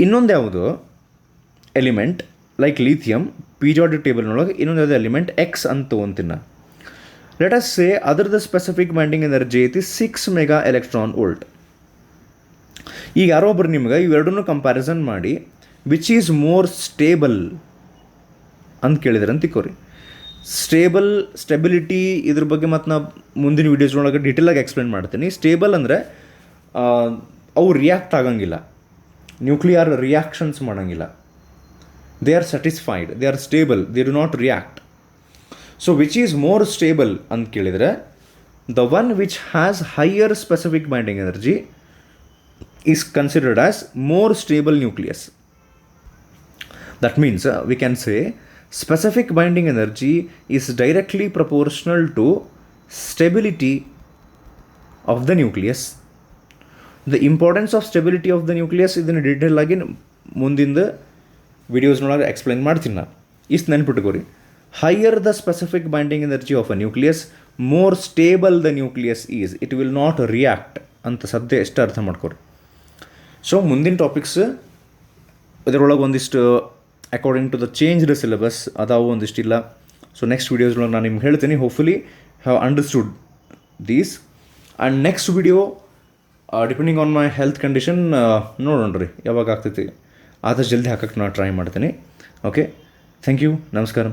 ಇನ್ನೊಂದು ಯಾವುದು ಎಲಿಮೆಂಟ್ ಲೈಕ್ ಲಿಥಿಯಮ್ ಪೀರಿಯಾಡಿಕ್ ಟೇಬಲ್ನೊಳಗೆ ಇನ್ನೊಂದು ಯಾವುದು ಎಲಿಮೆಂಟ್ ಎಕ್ಸ್ ಅಂತ ತೊಗೊಂತೀನಿ ನಾನು. ಲೆಟ್ ಅಸ್ ಸೇ ಅದರದ್ದು ಸ್ಪೆಸಿಫಿಕ್ ಬೈಂಡಿಂಗ್ ಎನರ್ಜಿ ಐತಿ 6 ಮೆಗಾ ಎಲೆಕ್ಟ್ರಾನ್ ವೋಲ್ಟ್. ಈಗ ಯಾರೋ ಒಬ್ರು ನಿಮ್ಗೆ ಇವೆರಡನ್ನೂ ಕಂಪ್ಯಾರಿಸನ್ ಮಾಡಿ ವಿಚ್ ಈಸ್ ಮೋರ್ ಸ್ಟೇಬಲ್ ಅಂತ ಕೇಳಿದ್ರೆ ಅಂತ ತಿಕ್ಕೋರಿ. ಸ್ಟೆಬಿಲಿಟಿ ಇದ್ರ ಬಗ್ಗೆ ಮತ್ತು ನಾ ಮುಂದಿನ ವೀಡಿಯೋಸ್ನೊಳಗೆ ಡೀಟೇಲಾಗಿ ಎಕ್ಸ್ಪ್ಲೇನ್ ಮಾಡ್ತೀನಿ. ಸ್ಟೇಬಲ್ ಅಂದರೆ ಅವು ರಿಯಾಕ್ಟ್ ಆಗಂಗಿಲ್ಲ, ನ್ಯೂಕ್ಲಿಯರ್ ರಿಯಾಕ್ಷನ್ಸ್ ಮಾಡೋಂಗಿಲ್ಲ. They are satisfied, they are stable, they do not react. So which is more stable ಅಂತ ಕೇಳಿದರೆ the one which has higher specific binding energy is considered as more stable nucleus. That means we can say specific binding energy is directly proportional to stability of the nucleus. The importance of stability of the nucleus ಇದನ್ನು detail ಆಗಿ ಮುಂದಿನ ವಿಡಿಯೋಸ್ನೊಳಗೆ explain ಮಾಡ್ತೀನಿ ನಾನು. ಇಷ್ಟು ನೆನ್ಪಿಟ್ಕೋರಿ. Higher the specific binding energy of a nucleus, more stable the nucleus is, it will not react ಅಂತ ಸದ್ಯ ಎಷ್ಟು ಅರ್ಥ ಮಾಡ್ಕೊರಿ. ಸೊ ಮುಂದಿನ ಟಾಪಿಕ್ಸ್ ಇದರೊಳಗೆ ಒಂದಿಷ್ಟು according to the changed syllabus ಅದಾವು, ಒಂದಿಷ್ಟಿಲ್ಲ. ಸೊ ನೆಕ್ಸ್ಟ್ ವೀಡಿಯೋಸ್ನೊಳಗೆ ನಾನು ನಿಮ್ಗೆ ಹೇಳ್ತೀನಿ. Hopefully have understood these. And next video depending on my health condition ನೋಡೋಣ ರೀ ಯಾವಾಗ ಆಗ್ತೈತಿ, ಆದಷ್ಟು ಜಲ್ದಿ ಹಾಕಕ್ಕೆ ನಾನು ಟ್ರೈ ಮಾಡ್ತೀನಿ. ಓಕೆ, ಥ್ಯಾಂಕ್ ಯು, ನಮಸ್ಕಾರ.